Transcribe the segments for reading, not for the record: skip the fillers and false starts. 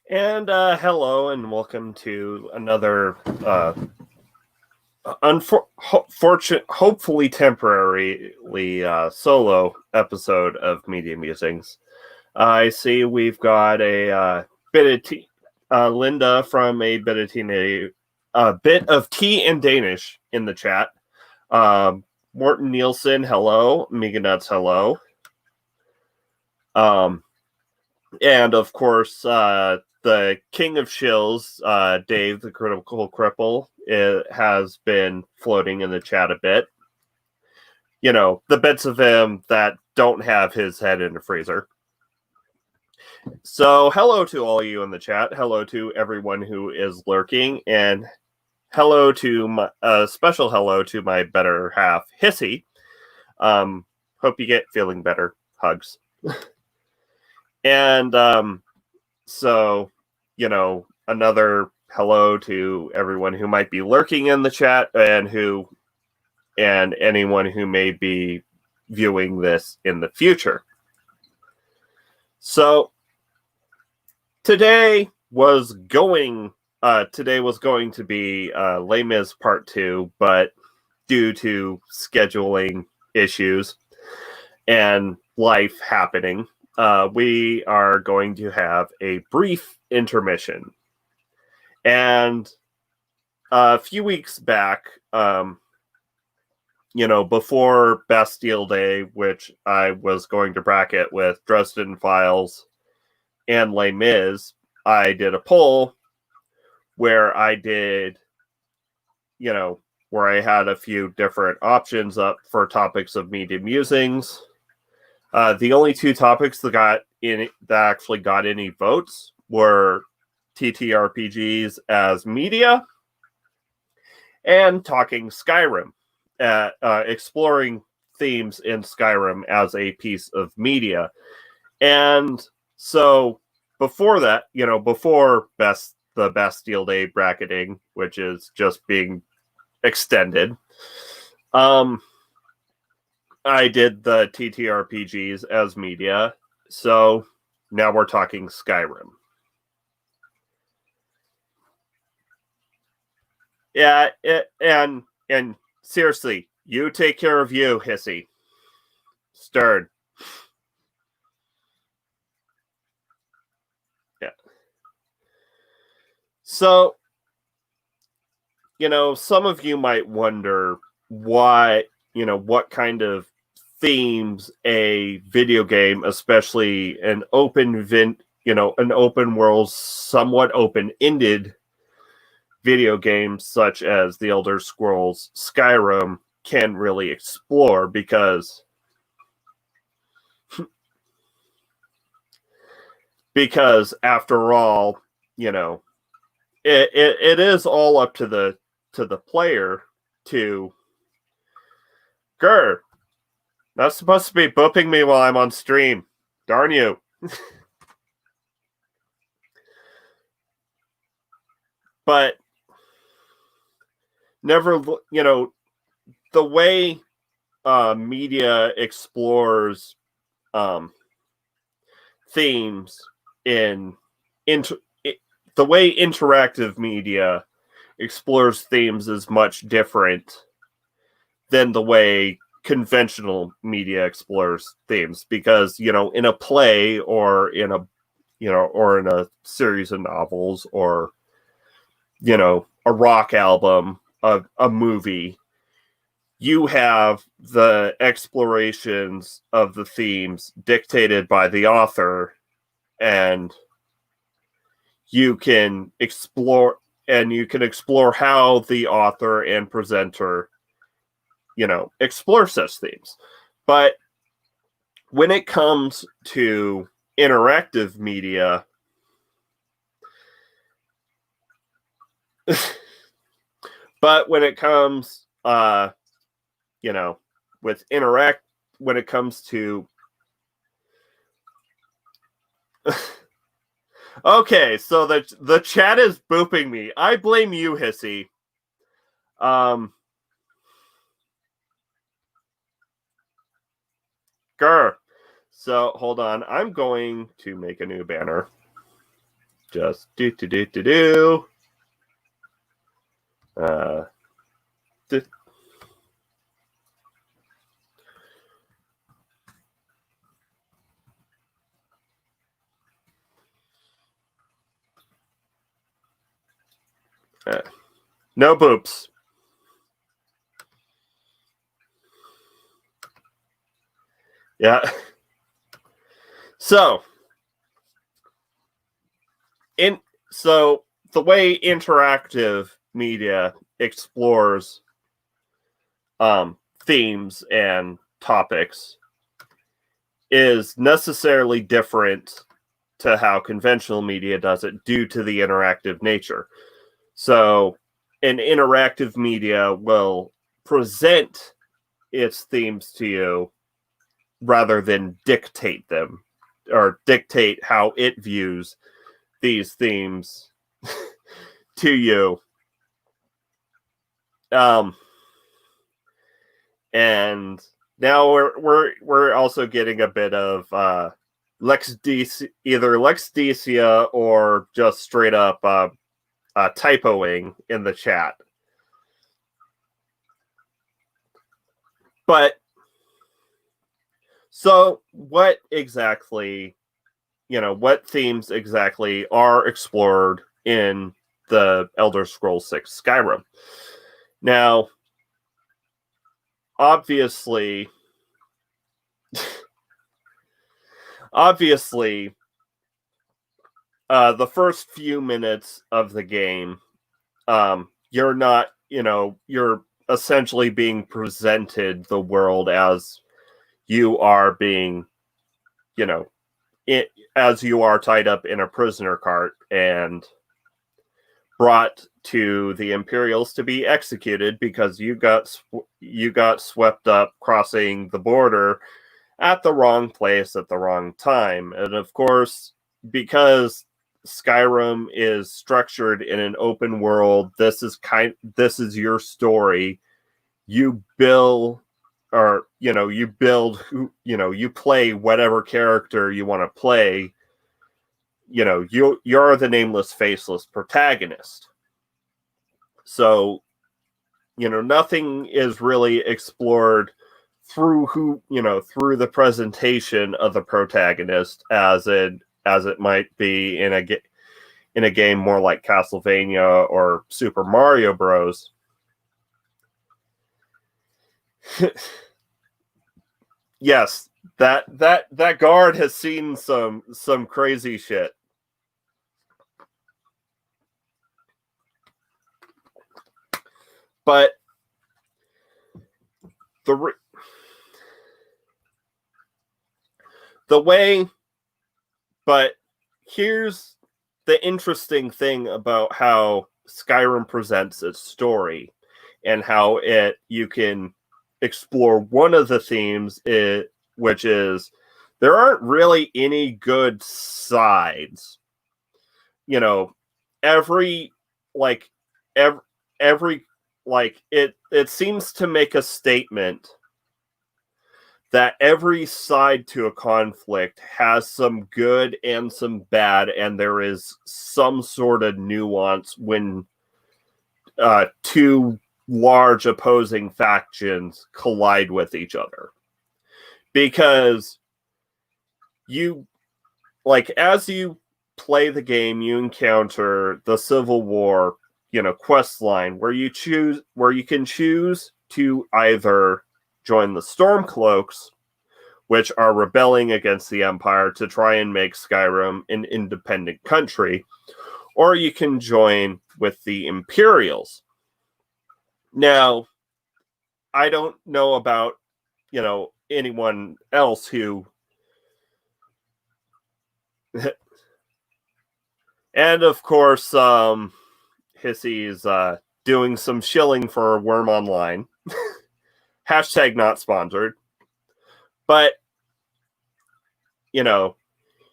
And hello and welcome to another hopefully temporarily solo episode of Media Musings. I see we've got a Linda from a bit of tea and Danish in the chat. Morton Nielsen, hello. Mega Nuts, hello. And of course, the King of Shills, Dave, the Critical Cripple, has been floating in the chat a bit. You know, the bits of him that don't have his head in a freezer. So, hello to all you in the chat. Hello to everyone who is lurking. And hello to my special hello to my better half, Hissy. Hope you get feeling better. Hugs. And so, you know, another hello to everyone who might be lurking in the chat and anyone who may be viewing this in the future. So today was going to be Les Mis Part 2, but due to scheduling issues and life happening, we are going to have a brief intermission. And a few weeks back, before Bastille Day, which I was going to bracket with Dresden Files and Les Mis, I did a poll where I had a few different options up for topics of media musings. The only two topics that actually got any votes were TTRPGs as media and talking Skyrim, exploring themes in Skyrim as a piece of media. And so before that, before the Bastille Day bracketing, which is just being extended, I did the TTRPGs as media, so now we're talking Skyrim. Yeah, and seriously, you take care of you, Hissy. Stern. Yeah. So, some of you might wonder what kind of themes a video game, especially an open world, somewhat open-ended video game such as The Elder Scrolls Skyrim can really explore, because after all, it is all up to the player to Grr, not supposed to be booping me while I'm on stream. Darn you. But never, the way media explores themes the way interactive media explores themes is much different than the way conventional media explores themes, because in a play or in a series of novels, or a rock album, a movie, you have the explorations of the themes dictated by the author, and you can explore how the author and presenter explore such themes. But when it comes to interactive media, but when it comes, when it comes to, okay, so the chat is booping me. I blame you, Hissy. Grr. So hold on, I'm going to make a new banner. Just do. No boops. Yeah. So the way interactive media explores themes and topics is necessarily different to how conventional media does it due to the interactive nature. So an interactive media will present its themes to you rather than dictate them or dictate how it views these themes to you. And now we're also getting a bit of either Lex Decia or just straight up typoing in the chat. But so what exactly, what themes exactly are explored in the Elder Scrolls 6 Skyrim? Now, obviously, the first few minutes of the game, you're not, you're essentially being presented the world as you are being, as you are tied up in a prisoner cart and brought to the Imperials to be executed because you got swept up crossing the border at the wrong place at the wrong time. And of course, because Skyrim is structured in an open world, this is your story. You build, you play whatever character you want to play. You're the nameless, faceless protagonist. So, nothing is really explored through through the presentation of the protagonist as it might be in a game more like Castlevania or Super Mario Bros. Yes, that guard has seen some crazy shit. But here's the interesting thing about how Skyrim presents its story and how you can explore one of the themes, which is there aren't really any good sides. It seems to make a statement that every side to a conflict has some good and some bad, and there is some sort of nuance when two large opposing factions collide with each other. Because as you play the game, you encounter the Civil War, quest line where you can choose to either join the Stormcloaks, which are rebelling against the Empire to try and make Skyrim an independent country, or you can join with the Imperials. Now, I don't know about, anyone else who And of course, Hissy's doing some shilling for Worm Online. Hashtag not sponsored. But, you know,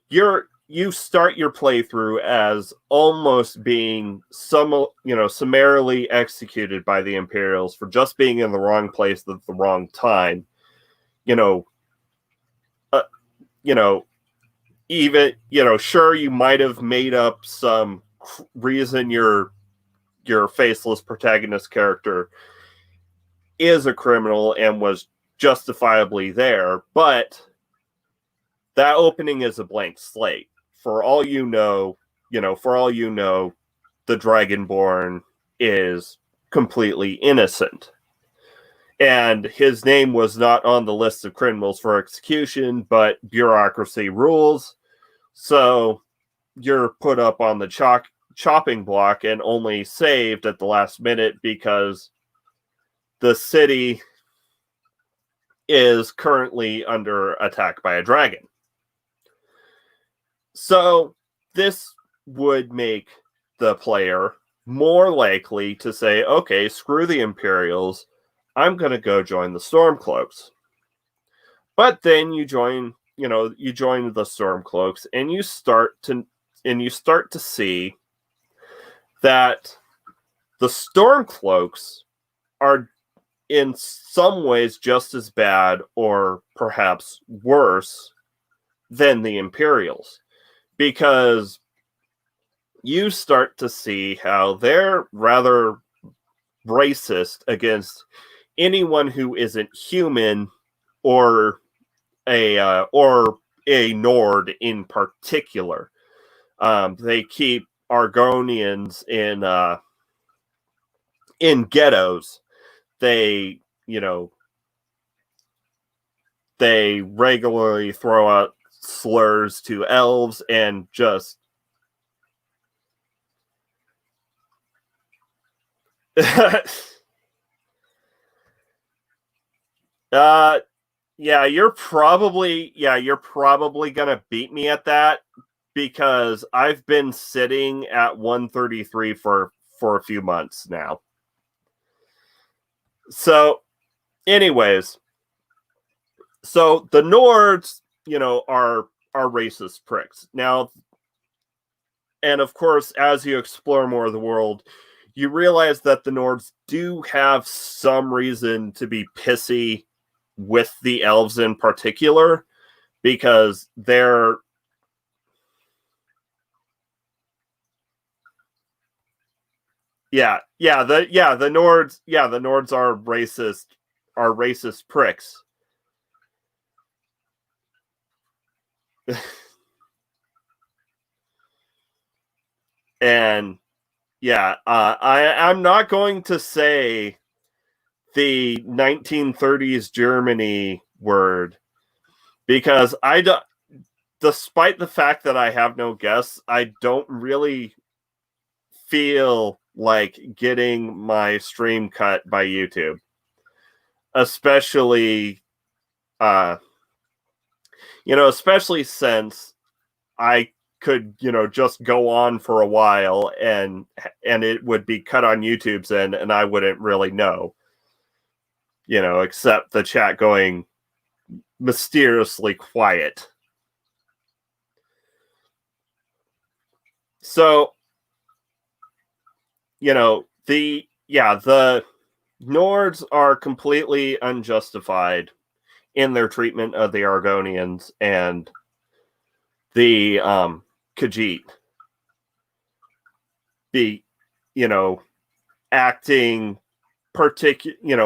you start your playthrough as almost being summarily executed by the Imperials for just being in the wrong place at the wrong time. Even, sure, you might have made up some reason your faceless protagonist character is a criminal and was justifiably there, but that opening is a blank slate. For all you know, the Dragonborn is completely innocent. And his name was not on the list of criminals for execution, but bureaucracy rules. So you're put up on the chopping block and only saved at the last minute because the city is currently under attack by a dragon. So this would make the player more likely to say, okay, screw the Imperials, I'm going to go join the Stormcloaks. But then you join the Stormcloaks and you start to see that the Stormcloaks are in some ways just as bad or perhaps worse than the Imperials, because you start to see how they're rather racist against anyone who isn't human or a Nord in particular. They keep Argonians in ghettos. They regularly throw out slurs to elves and just you're probably gonna beat me at that, because I've been sitting at 133 for a few months now. So, anyways, so the Nords, are racist pricks. Now, and of course, as you explore more of the world, you realize that the Nords do have some reason to be pissy with the elves in particular, because they're the Nords are racist pricks. And I'm not going to say the 1930s Germany word, because I don't, despite the fact that I have no guess, I don't really feel like getting my stream cut by YouTube, especially especially since I could just go on for a while and it would be cut on YouTube's end and I wouldn't really know, except the chat going mysteriously quiet. So the Nords are completely unjustified in their treatment of the Argonians and the Khajiit.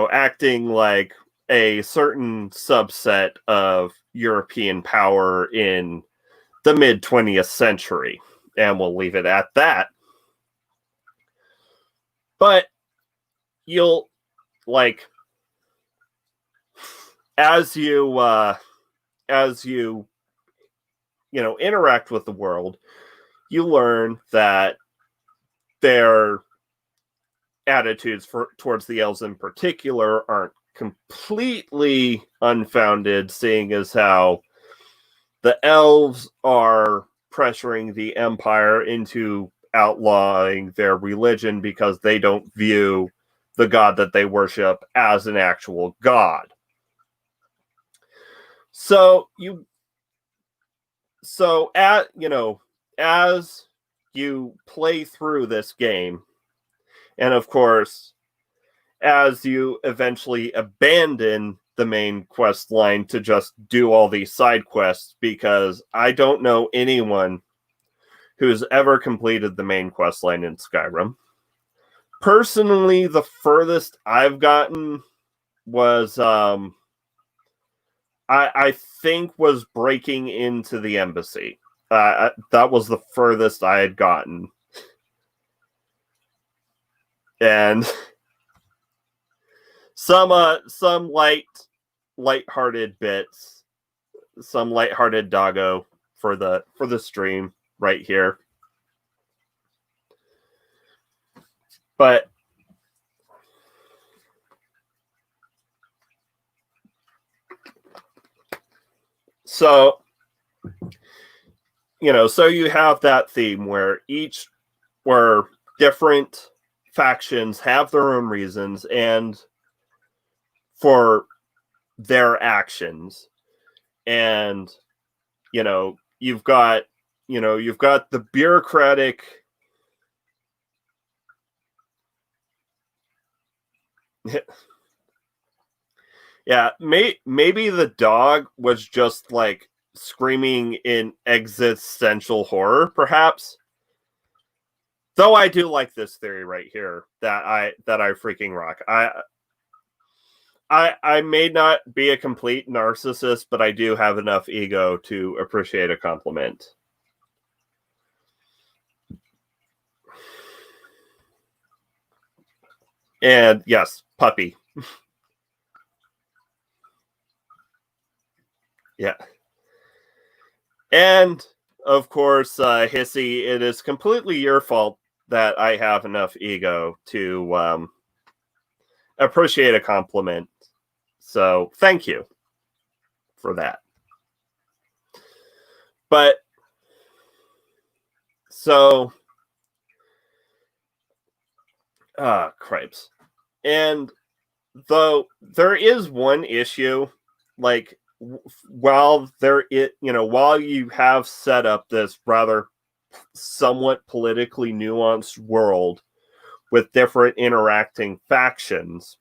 Acting like a certain subset of European power in the mid 20th century, and we'll leave it at that. But you'll as you interact with the world, you learn that their attitudes towards the elves in particular aren't completely unfounded, seeing as how the elves are pressuring the Empire into outlawing their religion because they don't view the god that they worship as an actual god. So as you play through this game, and of course, as you eventually abandon the main quest line to just do all these side quests, because I don't know anyone who's ever completed the main quest line in Skyrim. Personally, the furthest I've gotten was I think was breaking into the embassy. That was the furthest I had gotten. And some light-hearted bits, some light-hearted doggo for the stream right here. But so you have that theme where different factions have their own reasons and for their actions. And you've got the bureaucratic yeah, maybe the dog was just like screaming in existential horror, perhaps. Though I do like this theory right here that I freaking rock. I may not be a complete narcissist, but I do have enough ego to appreciate a compliment. And yes, puppy. Yeah. And of course, Hissy, it is completely your fault that I have enough ego to appreciate a compliment. So thank you for that. But so cripes. And though there is one issue, like while you have set up this rather somewhat politically nuanced world with different interacting factions,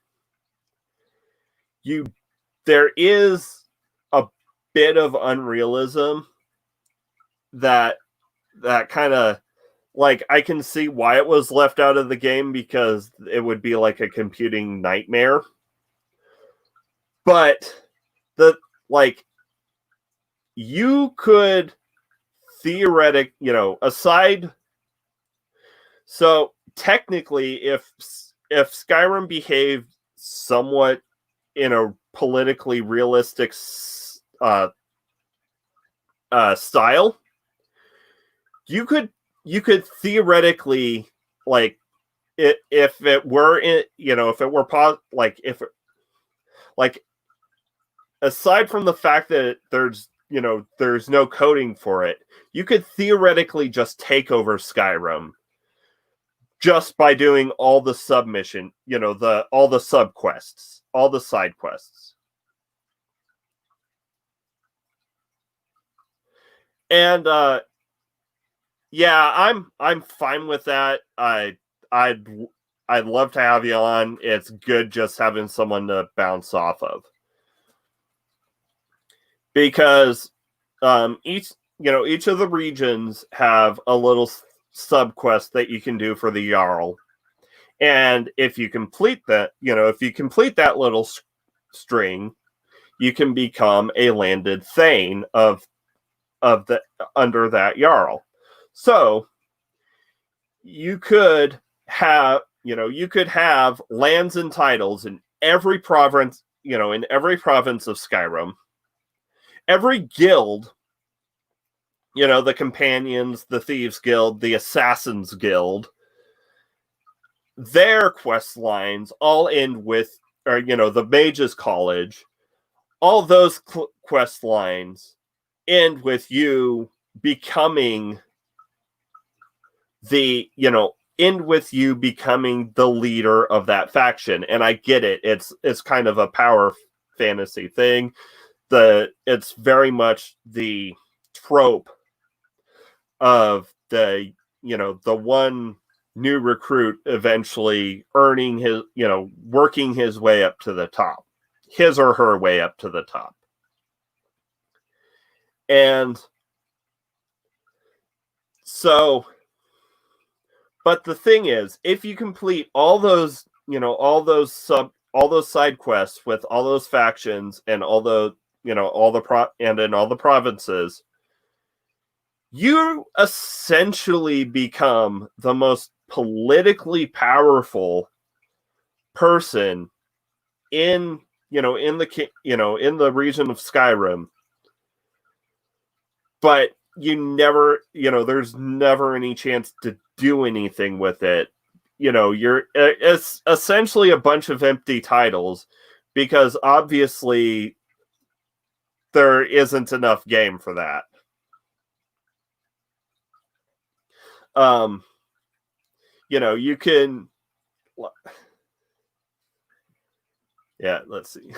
there is a bit of unrealism that kind of, like, I can see why it was left out of the game, because it would be like a computing nightmare. But you could aside. So technically, if Skyrim behaved somewhat in a politically realistic style, you could theoretically, like, if it were aside from the fact that there's no coding for it, you could theoretically just take over Skyrim just by doing all the submission, all the subquests, all the side quests. And yeah, I'm fine with that. I'd love to have you on. It's good just having someone to bounce off of. Because each of the regions have a little subquest that you can do for the Jarl. And if you complete that, that little string, you can become a landed Thane of the under that Jarl. So you could have lands and titles in every province, of Skyrim. Every guild, the Companions, the Thieves Guild, the Assassins Guild, their quest lines all end with, the Mages College, all those quest lines end with you becoming end with you becoming the leader of that faction. And I get it. It's kind of a power fantasy thing. It's very much the trope of the one new recruit eventually earning his, working his way up to the top, his or her way up to the top. And so, but the thing is, if you complete all those side quests with all those factions and all the, in all the provinces, you essentially become the most politically powerful person in the region of Skyrim. But there's never any chance to do anything with it. It's essentially a bunch of empty titles because obviously there isn't enough game for that. You can, yeah, let's see.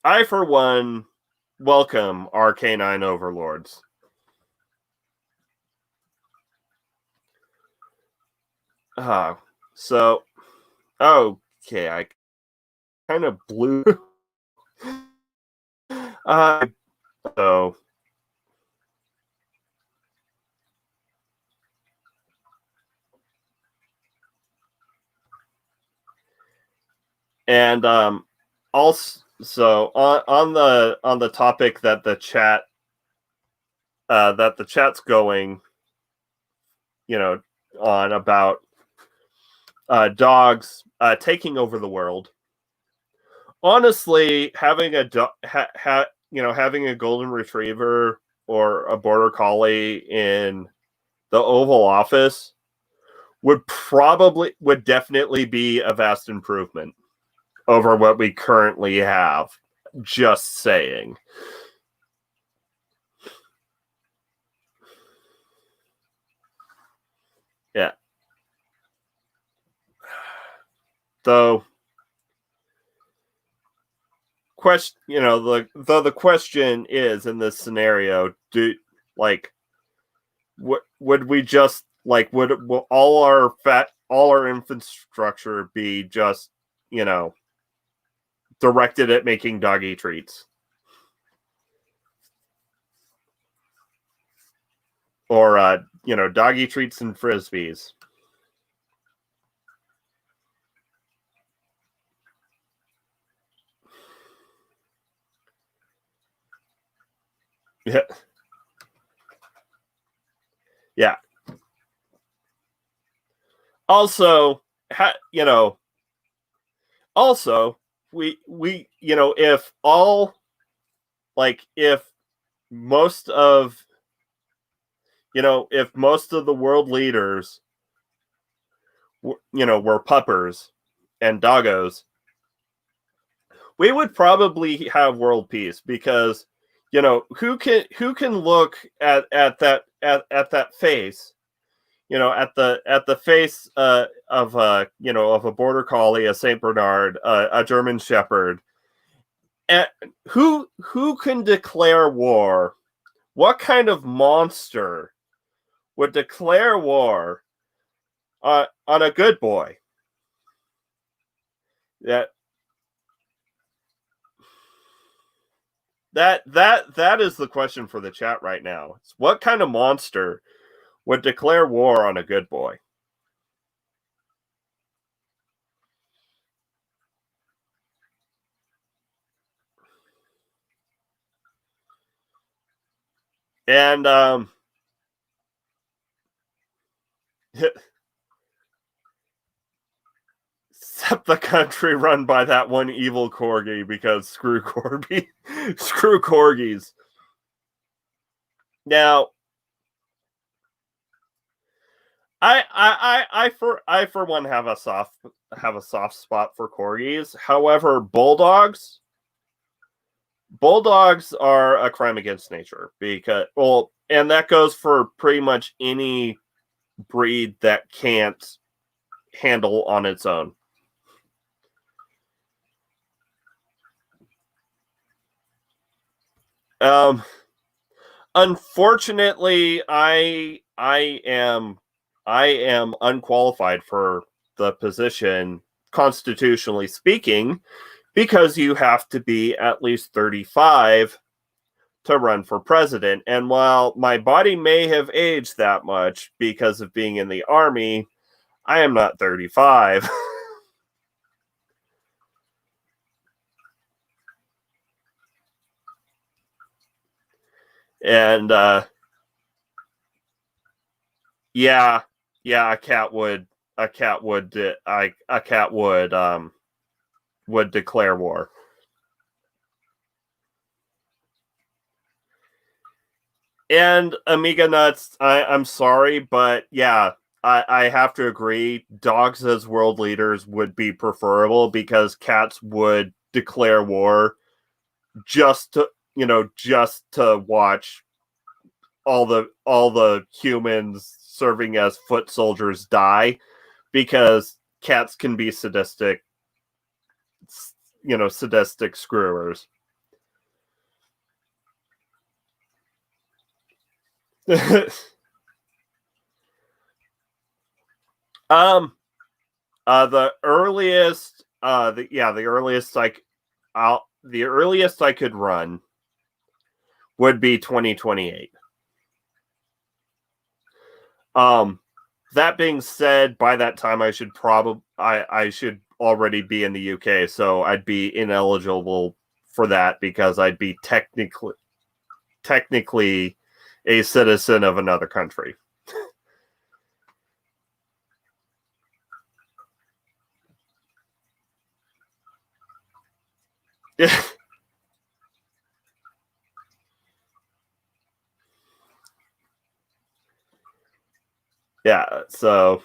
I, for one, welcome our canine overlords. So, okay, I kind of blew. So, and also, so on the topic that the chat's going, on about dogs taking over the world. Honestly, having having a golden retriever or a border collie in the Oval Office would definitely be a vast improvement over what we currently have. Just saying. Yeah. Though the question is, in this scenario, would we just would all our infrastructure be just directed at making doggy treats, or doggy treats and frisbees? Yeah. Yeah. Also, we if all if most of the world leaders were puppers and doggos, we would probably have world peace, because who can look at that face, at the face of a border collie, a Saint Bernard, a German Shepherd, and who can declare war? What kind of monster would declare war on a good boy? That is the question for the chat right now. It's what kind of monster would declare war on a good boy? And except the country run by that one evil corgi, because screw Corby, screw corgis. Now, I for one have a soft have a soft spot for corgis. However, bulldogs are a crime against nature and that goes for pretty much any breed that can't handle on its own. Unfortunately, I am unqualified for the position, constitutionally speaking, because you have to be at least 35 to run for president. And while my body may have aged that much because of being in the army, I am not 35. And yeah, a cat would declare war. And Amiga Nuts, I'm sorry, but yeah, I have to agree. Dogs as world leaders would be preferable because cats would declare war just to watch all the humans serving as foot soldiers die, because cats can be sadistic screwers. The earliest the earliest I could run would be 2028. That being said, by that time I should already be in the UK, so I'd be ineligible for that because I'd be technically a citizen of another country. Yeah, so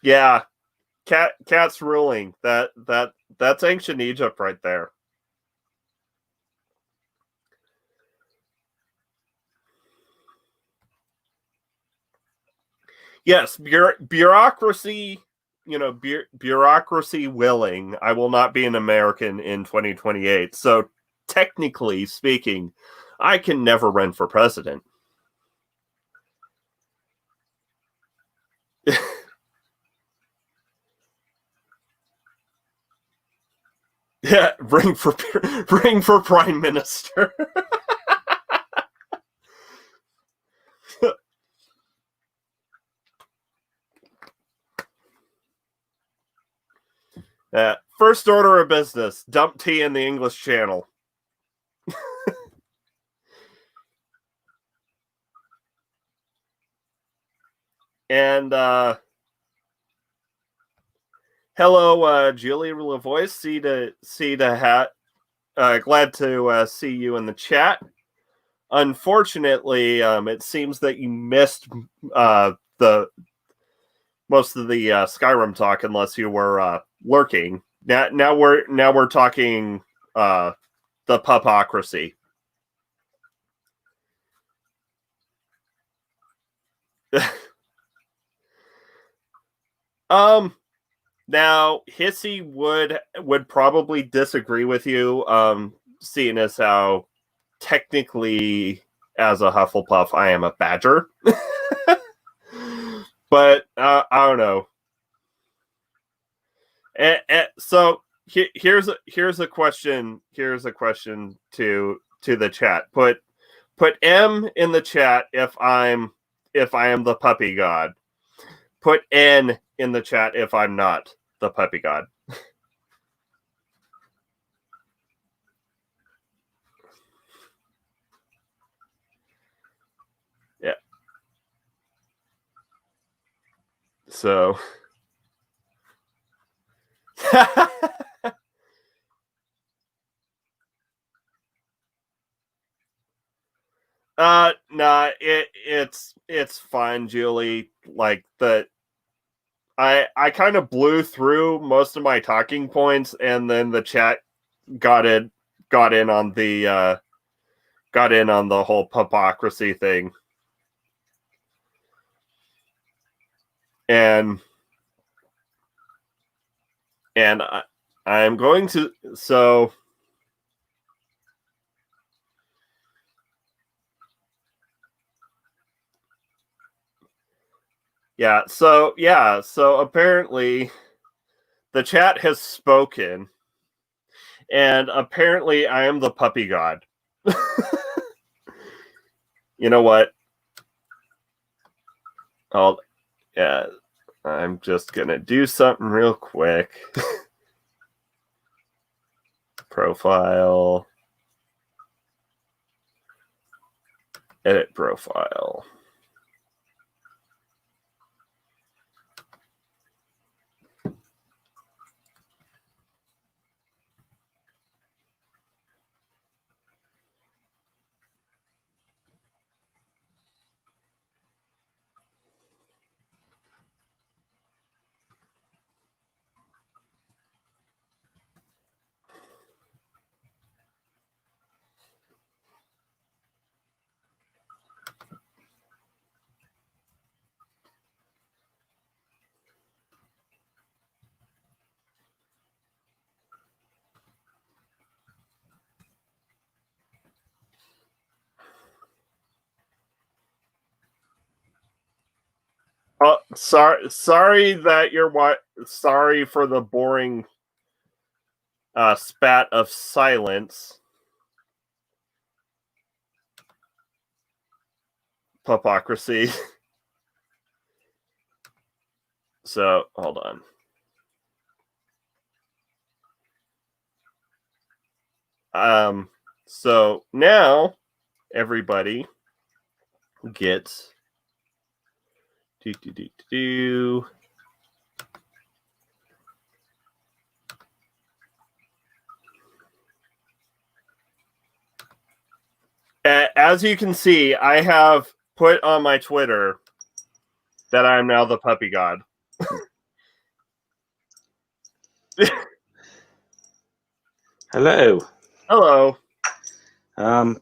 yeah, cats ruling. That's ancient Egypt right there. Yes, bureaucracy, bureaucracy willing, I will not be an American in 2028. So technically speaking, I can never run for president. Yeah, ring for prime minister. First order of business: dump tea in the English Channel. And hello, Julie Lavoie. See the hat. Glad to see you in the chat. Unfortunately, it seems that you missed the most of the Skyrim talk, unless you were lurking. Now we're talking the pupocracy. Now Hissy would probably disagree with you, seeing as how technically, as a Hufflepuff, I am a badger. But I don't know. So here's a question. Here's a question to the chat. Put M in the chat if I am the puppy god. Put N in the chat if I'm not the puppy god. Yeah. So nah, it's fine, Julie. Like I kind of blew through most of my talking points, and then the chat got in on the whole hypocrisy thing, and I'm going to so apparently the chat has spoken, and apparently I am the puppy god. You know what? I'm just gonna do something real quick. Profile. Edit profile. Oh, sorry that you're sorry for the boring spat of silence. Hypocrisy. So, hold on. So now everybody gets As you can see, I have put on my Twitter that I am now the puppy god. Hello. Hello. I,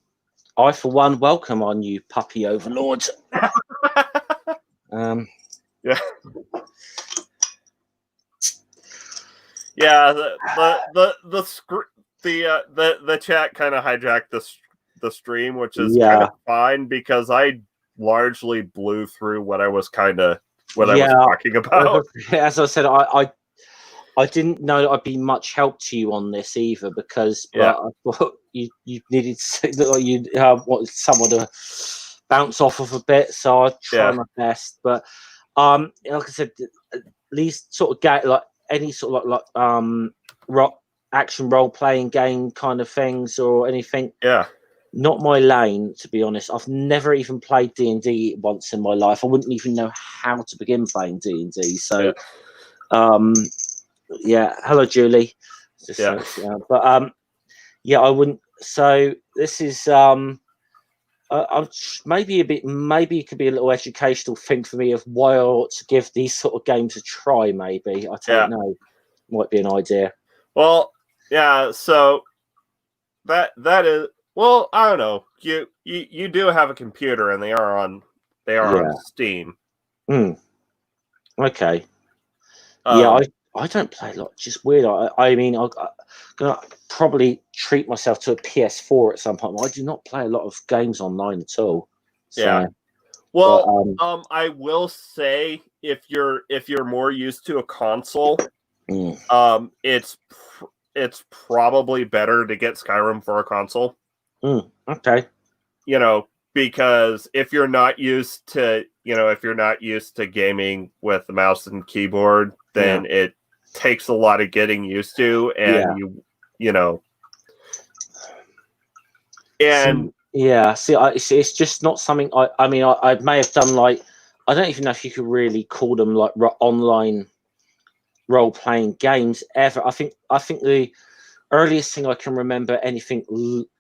for one, welcome our new puppy overlords. Yeah. Yeah, the chat kind of hijacked the stream, which is kind of fine because I largely blew through what I was talking about. As I said, I didn't know that I'd be much help to you on this either because I thought you needed you wanted someone to bounce off of a bit, so I try my best. But like I said, at least sort of get like any sort of like action role playing game kind of things or anything. Yeah. Not my lane, to be honest. I've never even played D&D once in my life. I wouldn't even know how to begin playing D&D. So, hello, Julie. But I wouldn't. So this is maybe it could be a little educational thing for me of why I ought to give these sort of games a try. Maybe I don't know. Might be an idea. Well, yeah. So that is. Well, I don't know. You do have a computer, and they are on Steam. Okay. I don't play a lot. Just weird. I mean, I'm gonna probably treat myself to a PS4 at some point. I do not play a lot of games online at all. So, yeah. Well, I will say if you're more used to a console, it's probably better to get Skyrim for a console. Okay. Because if you're not used to gaming with the mouse and keyboard, then it takes a lot of getting used to, and See, it's just not something. I mean, I may have done like I don't even know if you could really call them like online role playing games ever. I think the earliest thing I can remember anything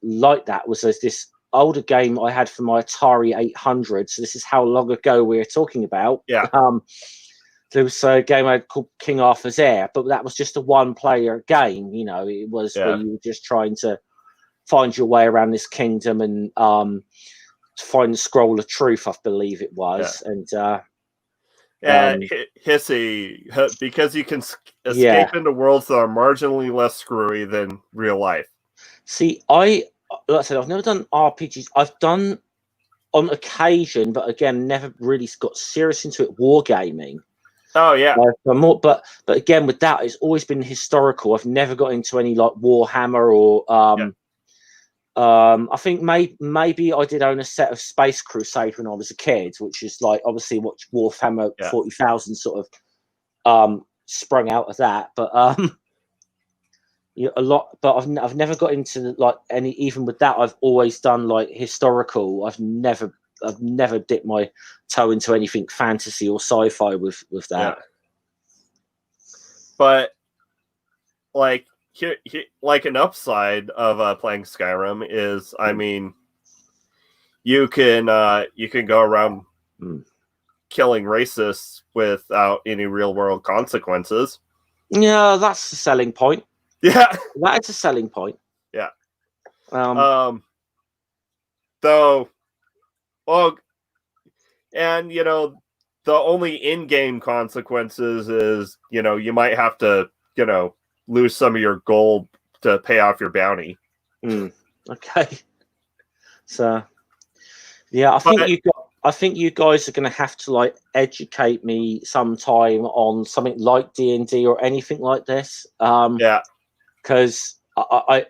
like that was this older game I had for my Atari 800. So this is how long ago we're talking about. Yeah. there was a game I had called King Arthur's Heir, but that was just a one-player game. You know, it was where you were just trying to find your way around this kingdom and to find the scroll of truth, I believe it was. And hissy, because you can escape into worlds that are marginally less screwy than real life. See, like I said, I've never done RPGs. I've done on occasion, but again, never really got serious into it. Wargaming. Oh yeah. But again, with that, it's always been historical. I've never got into any like Warhammer or I think maybe I did own a set of Space Crusade when I was a kid, which is like obviously what Warhammer 40,000 sort of sprung out of that. But a lot. But I've never got into like any. Even with that, I've always done like historical. I've never dipped my toe into anything fantasy or sci-fi with that. Yeah. But like like an upside of playing Skyrim is, I mean, you can go around killing racists without any real world consequences. Yeah, that's the selling point. Yeah, that is a selling point. Yeah. Though. Well, and the only in-game consequences is you might have to lose some of your gold to pay off your bounty. Okay. So yeah, I think you guys are going to have to like educate me sometime on something like D&D or anything like this. Because I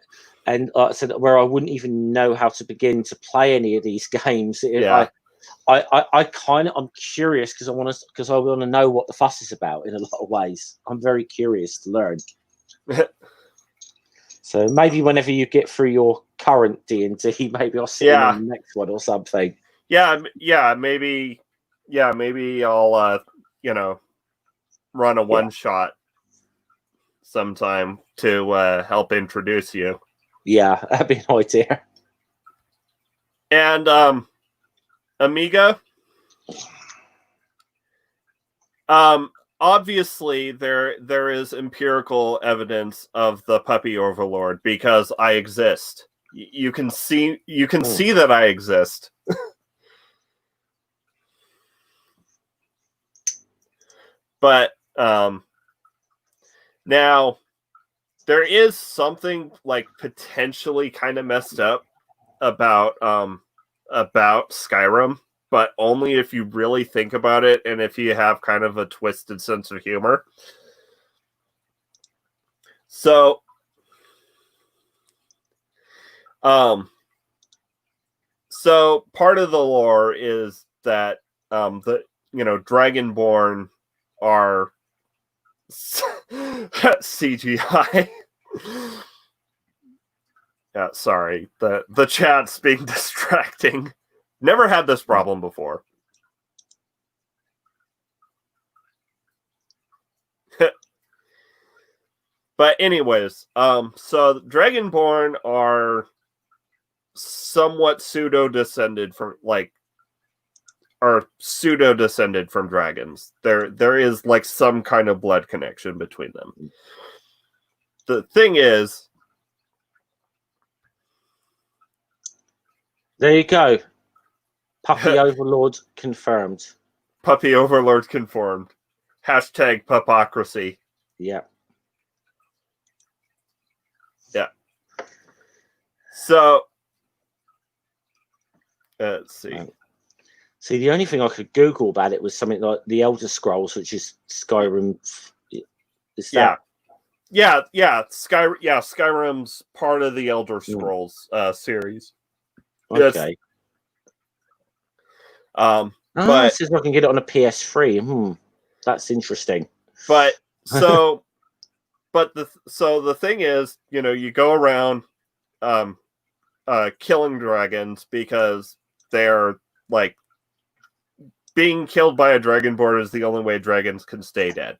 like I said, where I wouldn't even know how to begin to play any of these games. I'm curious because I want to know what the fuss is about in a lot of ways. I'm very curious to learn. So maybe whenever you get through your current D&D, maybe I'll sit in on the next one or something. Maybe I'll run a one shot sometime to help introduce you. Yeah, that'd be an idea. And Amiga, obviously there is empirical evidence of the puppy overlord because I exist. You can see that I exist. But now there is something like potentially kind of messed up about Skyrim, but only if you really think about it and if you have kind of a twisted sense of humor. So so part of the lore is that the Dragonborn are CGI. Yeah, sorry. The chat's being distracting. Never had this problem before. But anyways, so Dragonborn are somewhat pseudo-descended from dragons. There is like some kind of blood connection between them. The thing is, there you go. Puppy Overlord confirmed. Puppy Overlord confirmed. Hashtag Pupocracy. Yeah. Yeah. So, let's see. See, the only thing I could Google about it was something like the Elder Scrolls, which is Skyrim. Is that? Yeah. Skyrim's part of the Elder Scrolls series. Okay. But it says I can get it on a PS3. That's interesting. But the thing is, you go around killing dragons because they're like being killed by a Dragonborn is the only way dragons can stay dead,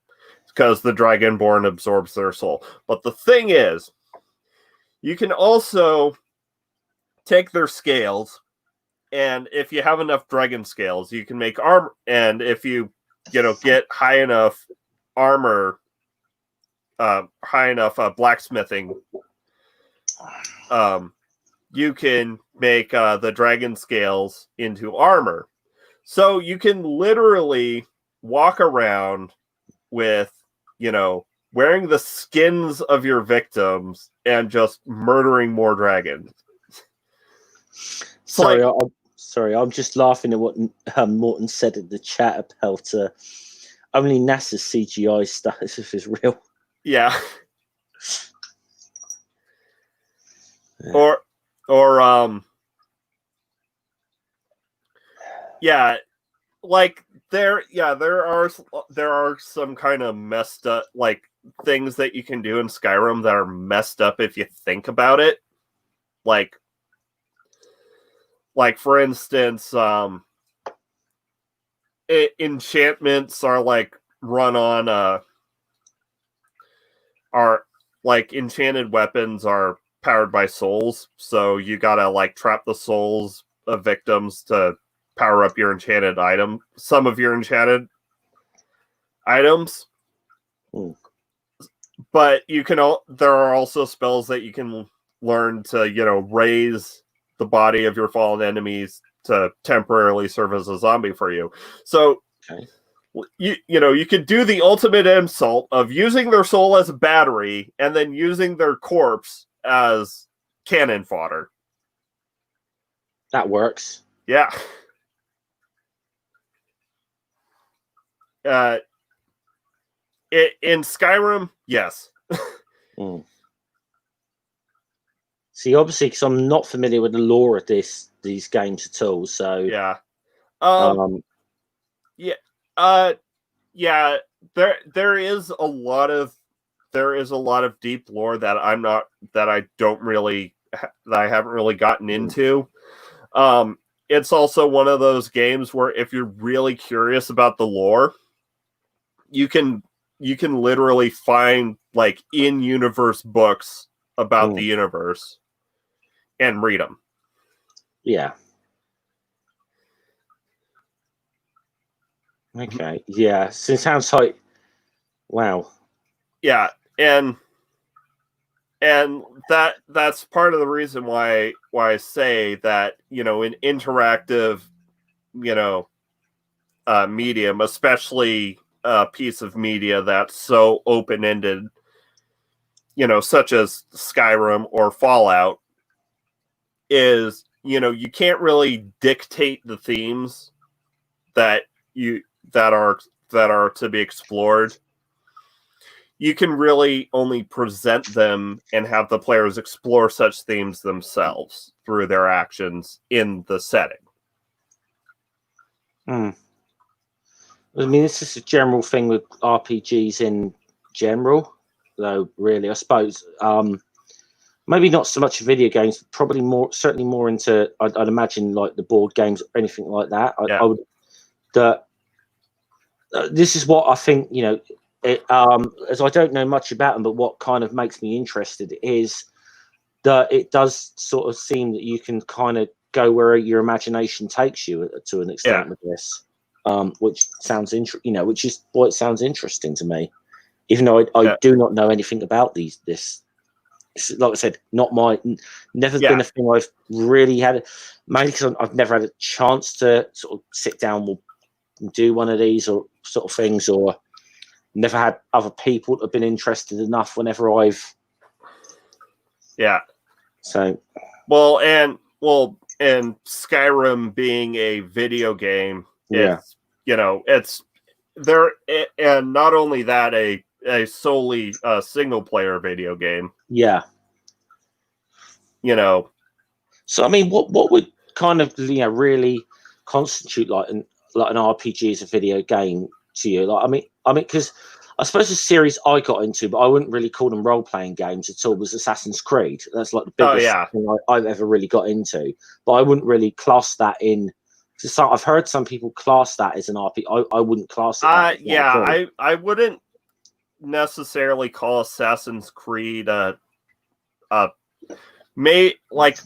because the Dragonborn absorbs their soul. But the thing is, you can also take their scales, and if you have enough dragon scales, you can make armor. And if you get high enough armor, high enough blacksmithing, you can make the dragon scales into armor. So you can literally walk around with, wearing the skins of your victims and just murdering more dragons. Sorry, I'm just laughing at what Morton said in the chat about only NASA's CGI stuff is real. Yeah. Yeah. Yeah, like there are some kind of messed up like things that you can do in Skyrim that are messed up if you think about it. Like for instance, enchantments are like run on are like enchanted weapons are powered by souls, so you gotta like trap the souls of victims to power up your enchanted item. Some of your enchanted items. Ooh. But there are also spells that you can learn to, raise the body of your fallen enemies to temporarily serve as a zombie for you. So okay. you could do the ultimate insult of using their soul as a battery and then using their corpse as cannon fodder. That works. Yeah. In Skyrim, yes. Mm. See, obviously, because I'm not familiar with the lore of these games at all, so yeah. Yeah. There is a lot of deep lore that I haven't really gotten into. It's also one of those games where if you're really curious about the lore, you can literally find like in-universe books about the universe and read them. Yeah. Okay. Yeah. So it sounds like, wow. Yeah, and that's part of the reason why I say that, in interactive, medium, especially a piece of media that's so open-ended, such as Skyrim or Fallout, is, you can't really dictate the themes that are to be explored. You can really only present them and have the players explore such themes themselves through their actions in the setting. I mean, this is a general thing with RPGs in general, though, really, I suppose. Maybe not so much video games, probably certainly more into, I'd imagine, like the board games or anything like that. Yeah. I would. This is what I think, as I don't know much about them, but what kind of makes me interested is that it does sort of seem that you can kind of go where your imagination takes you to an extent with this, which sounds which is why it sounds interesting to me, even though I do not know anything about this. Like I said, never been a thing I've really had, mainly because I've never had a chance to sort of sit down and do one of these or sort of things, or never had other people that have been interested enough whenever I've. Yeah. So. And Skyrim being a video game, it's there, and not only that, a solely single player video game. Yeah. So I mean, what would kind of really constitute like an RPG as a video game to you? Like, I mean, because I suppose the series I got into, but I wouldn't really call them role playing games at all, was Assassin's Creed. That's like the biggest thing I've ever really got into, but I wouldn't really class that in. So I've heard some people class that as an RPG. I wouldn't class it. I wouldn't necessarily call Assassin's Creed maybe like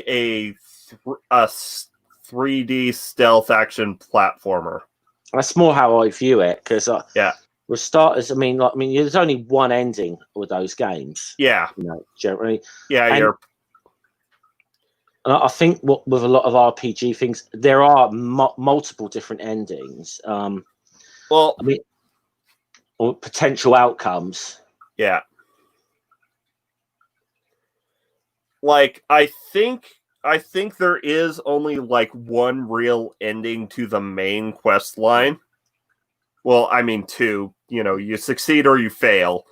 a 3D stealth action platformer. That's more how I view it, because Yeah. for starters, I mean, there's only one ending with those games. Yeah. Generally. Yeah, and I think with a lot of RPG things, there are multiple different endings. Well, I mean, or potential outcomes. yeah. Like, I think there is only like one real ending to the main quest line. Well, I mean, two. You succeed or you fail.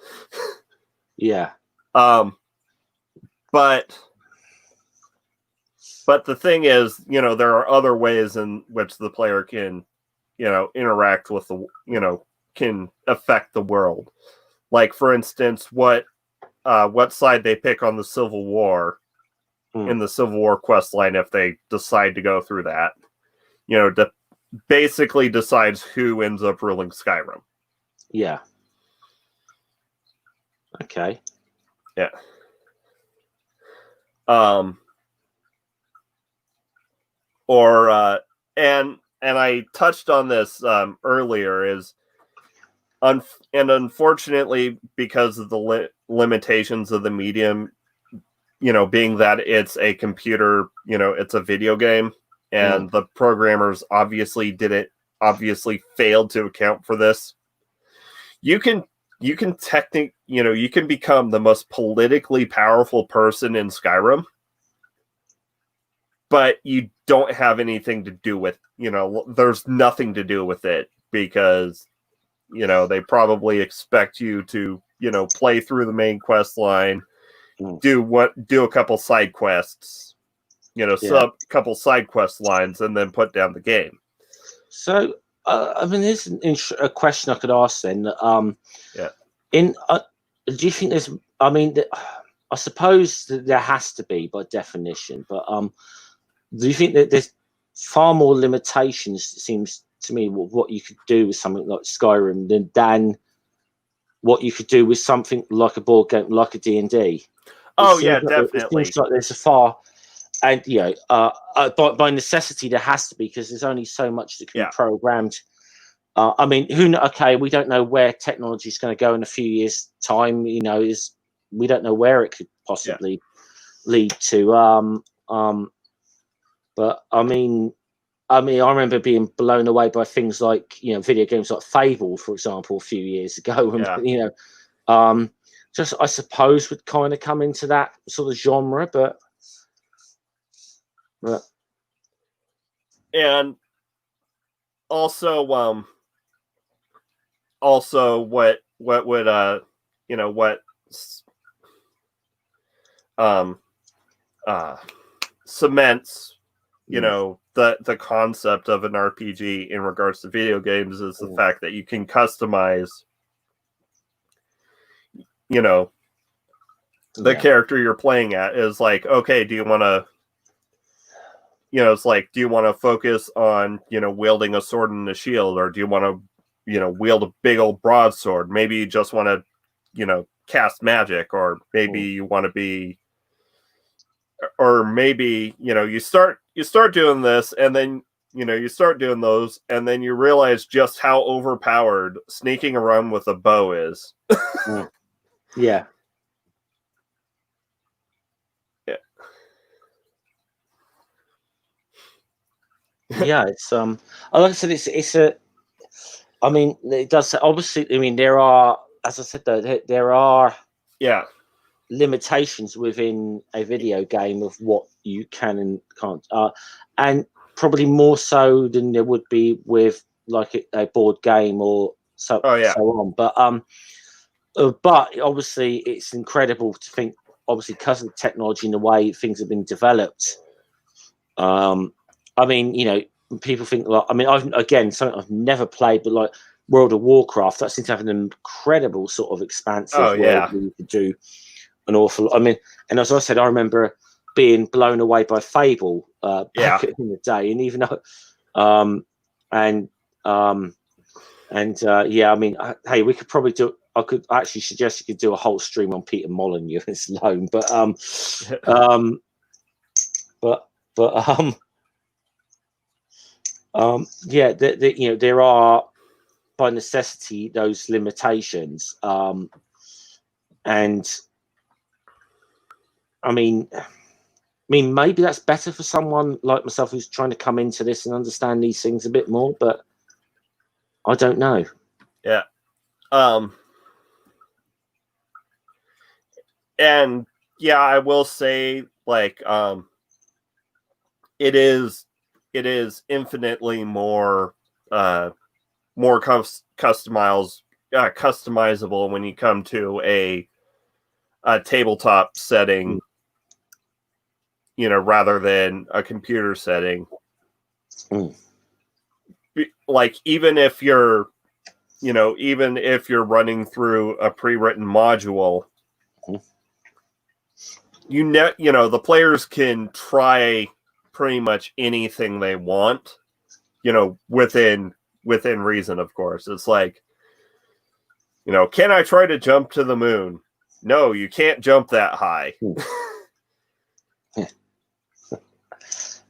Yeah. But the thing is, there are other ways in which the player can, interact with can affect the world. Like, for instance, what side they pick on the Civil War in the Civil War quest line, if they decide to go through that, basically decides who ends up ruling Skyrim. Yeah. Okay. Yeah. And I touched on this earlier, is and unfortunately, because of the limitations of the medium, being that it's a computer, it's a video game, and the programmers obviously failed to account for this. You can you can become the most politically powerful person in Skyrim, but you don't have anything to do with, there's nothing to do with it, because, they probably expect you to, play through the main quest line, do a couple side quests, couple side quest lines, and then put down the game. So, I mean, here's a question I could ask then. Yeah. Do you think there's? I mean, I suppose that there has to be by definition, but do you think that there's far more limitations? It seems to me what you could do with something like Skyrim than what you could do with something like a board game, like a D&D. Oh yeah, definitely. It seems like there's a far, and by necessity there has to be, because there's only so much that can be programmed. I mean, okay, we don't know where technology is going to go in a few years' time. We don't know where it could possibly lead to. But I mean, I remember being blown away by things like video games like Fable, for example, a few years ago, and just I suppose would kind of come into that sort of genre, but and also what would cements the concept of an RPG in regards to video games is the fact that you can customize the character you're playing at. Is like, okay, do you want to it's like, do you want to focus on wielding a sword and a shield, or do you want to wield a big old broadsword? Maybe you just want to cast magic, or maybe you want to be, or maybe you start doing this, and then you start doing those, and then you realize just how overpowered sneaking around with a bow is. Yeah. Yeah, it's like I said, it's a. I mean, it does obviously. I mean, there are, as I said, though, there are limitations within a video game of what you can and can't, and probably more so than there would be with like a board game or so on. But obviously, it's incredible to think, obviously, because of the technology and the way things have been developed. I mean, people think, like, I mean, something I've never played, but like World of Warcraft, that seems to have an incredible sort of expansive world where you could do an awful. I mean, and as I said, I remember being blown away by Fable back in the day, and even though, I mean, hey, we could probably do. I could actually suggest you could do a whole stream on Peter Molyneux alone, but Yeah, there are by necessity those limitations, and I mean, maybe that's better for someone like myself who's trying to come into this and understand these things a bit more, but I don't know. Yeah. And yeah, I will say, like, it is infinitely more customizable when you come to a tabletop setting, rather than a computer setting. Like, even if you're running through a pre-written module, the players can try pretty much anything they want, within reason, of course. It's like, can I try to jump to the moon? No, you can't jump that high.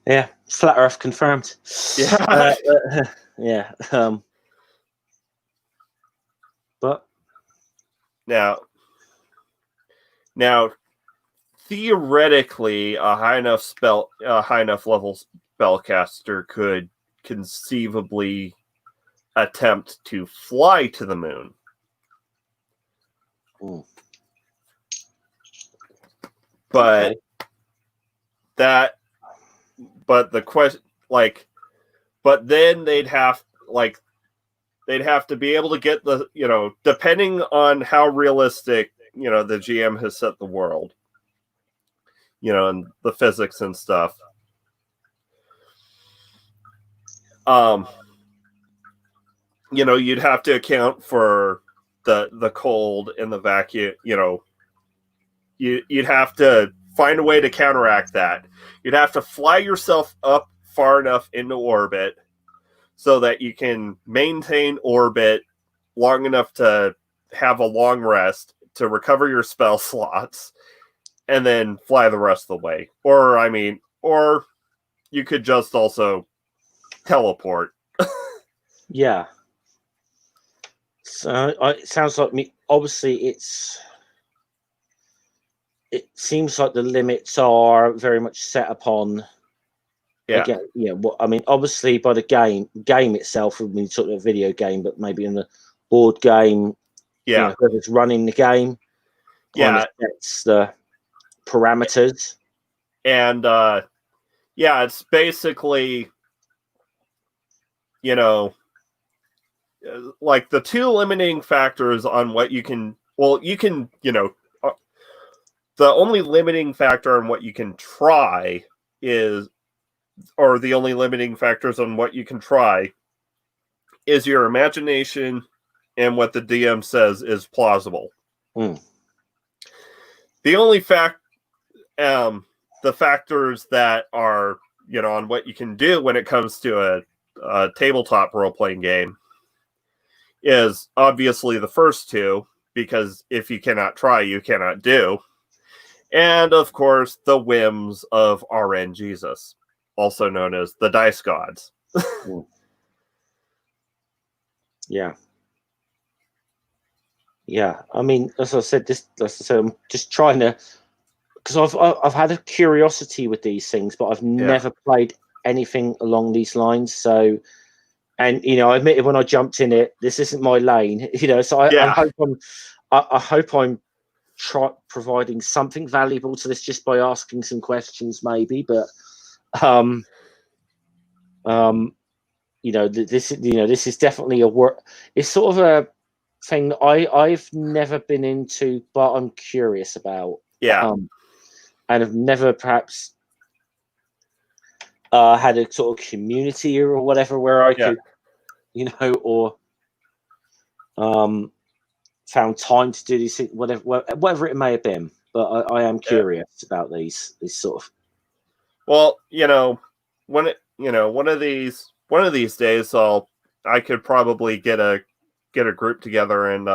Yeah, flat Earth confirmed. Yeah. Yeah. But now, theoretically, a high enough level spellcaster could conceivably attempt to fly to the moon. But okay. the question, like, but then they'd have to be able to get the, depending on how realistic, the GM has set the world, and the physics and stuff. You'd have to account for the cold and the vacuum. You'd have to find a way to counteract that. You'd have to fly yourself up far enough into orbit so that you can maintain orbit long enough to have a long rest to recover your spell slots, and then fly the rest of the way. Or you could just also teleport. Yeah. So it sounds like me. Obviously, it seems like the limits are very much set upon. Yeah. Again, obviously by the game itself, I mean, sort of a video game, but maybe in the board game, Yeah. whoever's running the game, sets the parameters. And it's basically, like, the two limiting factors on what you can. Well, you can, the only limiting factor on what you can try is the only limiting factors on what you can try is your imagination and what the DM says is plausible. The only the factors that are, on what you can do when it comes to a tabletop role-playing game is obviously the first two, because if you cannot try, you cannot do. And, of course, the whims of RN Jesus, also known as the dice gods. Yeah. Yeah. I mean, as I said, I'm just trying to, because I've had a curiosity with these things, but I've never played anything along these lines. So, and I admitted when I jumped in it, this isn't my lane. So I hope I'm providing something valuable to this just by asking some questions, maybe. But this is definitely a work. It's sort of a thing that I've never been into, but I'm curious about. Yeah. And I've never perhaps had a sort of community or whatever where I could, or found time to do these things, whatever it may have been. But I am curious about these sort of. Well, one of these days, I could probably get a group together and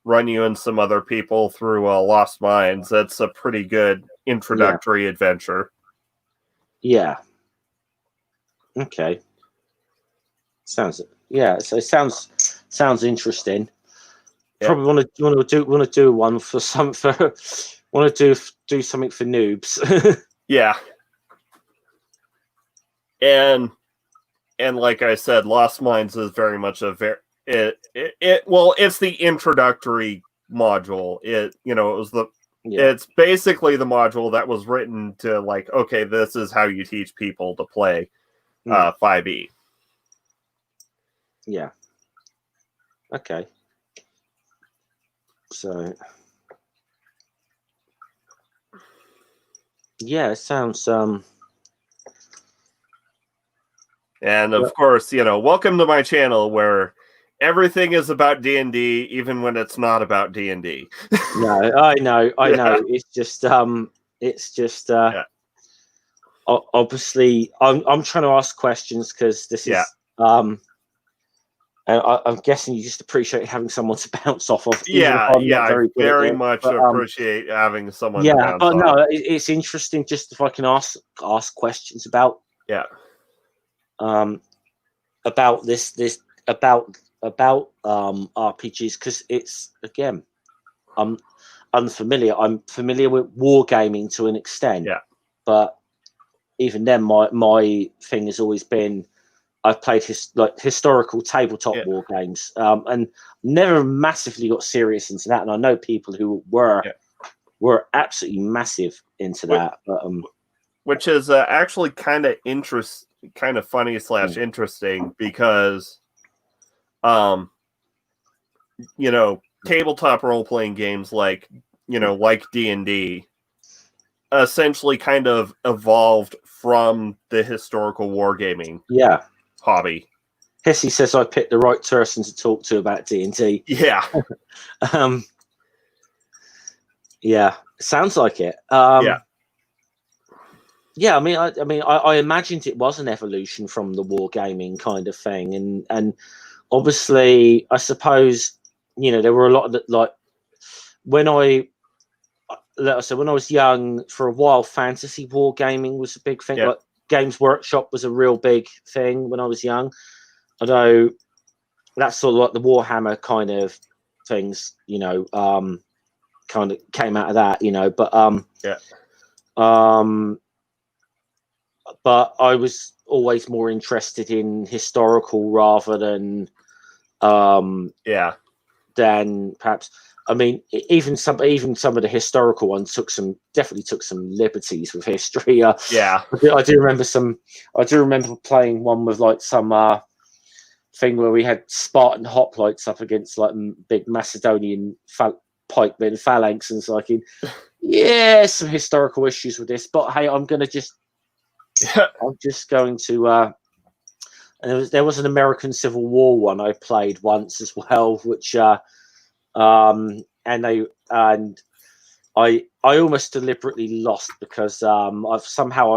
run you and some other people through Lost Mines. That's a pretty good introductory adventure. Yeah. Okay. So it sounds interesting. Yeah. Probably want to do one for want to do something for noobs. Yeah. And like I said, Lost Mines is very much it's the introductory module. It's basically the module that was written to like, okay, this is how you teach people to play 5e. Yeah. Okay. So yeah, it sounds And of course, welcome to my channel where everything is about D&D, even when it's not about D&D. No, I know. It's just obviously I'm trying to ask questions because this is and I'm guessing you just appreciate having someone to bounce off of. I very much appreciate having someone to bounce off. No, it's interesting just if I can ask questions about about this about RPGs, because it's, again, I'm unfamiliar. I'm familiar with wargaming to an extent, but even then my thing has always been I've played historical tabletop war games, and never massively got serious into that. And I know people who were absolutely massive into that. But, which is actually kind of funny / interesting because, tabletop role playing games like D&D essentially kind of evolved from the historical wargaming hobby. Hesse says I picked the right person to talk to about D&D. Yeah. Sounds like it. I mean, I imagined it was an evolution from the wargaming kind of thing, and obviously, I suppose there were a lot of that. Like when I was young, for a while, fantasy wargaming was a big thing. Like Games Workshop was a real big thing when I was young. Although that's sort of like the Warhammer kind of things, kind of came out of that, but I was always more interested in historical rather than than perhaps. I mean, even some of the historical ones definitely took some liberties with history. I do remember playing one with like some thing where we had Spartan hoplites up against like big Macedonian pikemen phalanx, and so some historical issues with this. But hey, I'm just going to. And there was an American Civil War one I played once as well, which I almost deliberately lost because I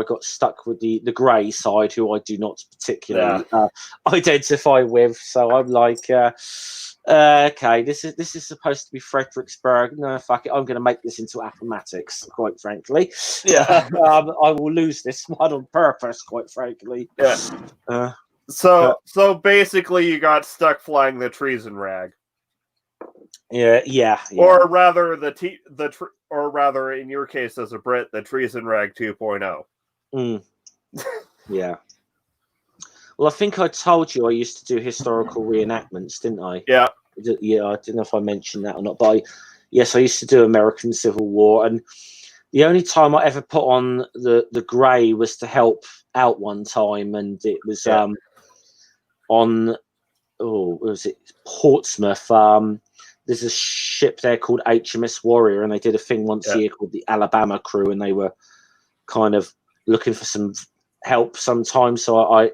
got stuck with the grey side, who I do not particularly identify with. So I'm like, okay, this is supposed to be Fredericksburg. No, fuck it, I'm going to make this into Appomattox. Quite frankly, I will lose this one on purpose. Quite frankly, So basically, you got stuck flying the treason rag. Yeah. Or rather, or rather, in your case as a Brit, the treason rag 2.0. Yeah. Well, I think I told you I used to do historical reenactments, didn't I? Yeah. I don't know if I mentioned that or not, but I used to do American Civil War, and the only time I ever put on the grey was to help out one time, and it was on was it Portsmouth? There's a ship there called HMS Warrior, and they did a thing once a year called the Alabama Crew, and they were kind of looking for some help sometimes. So I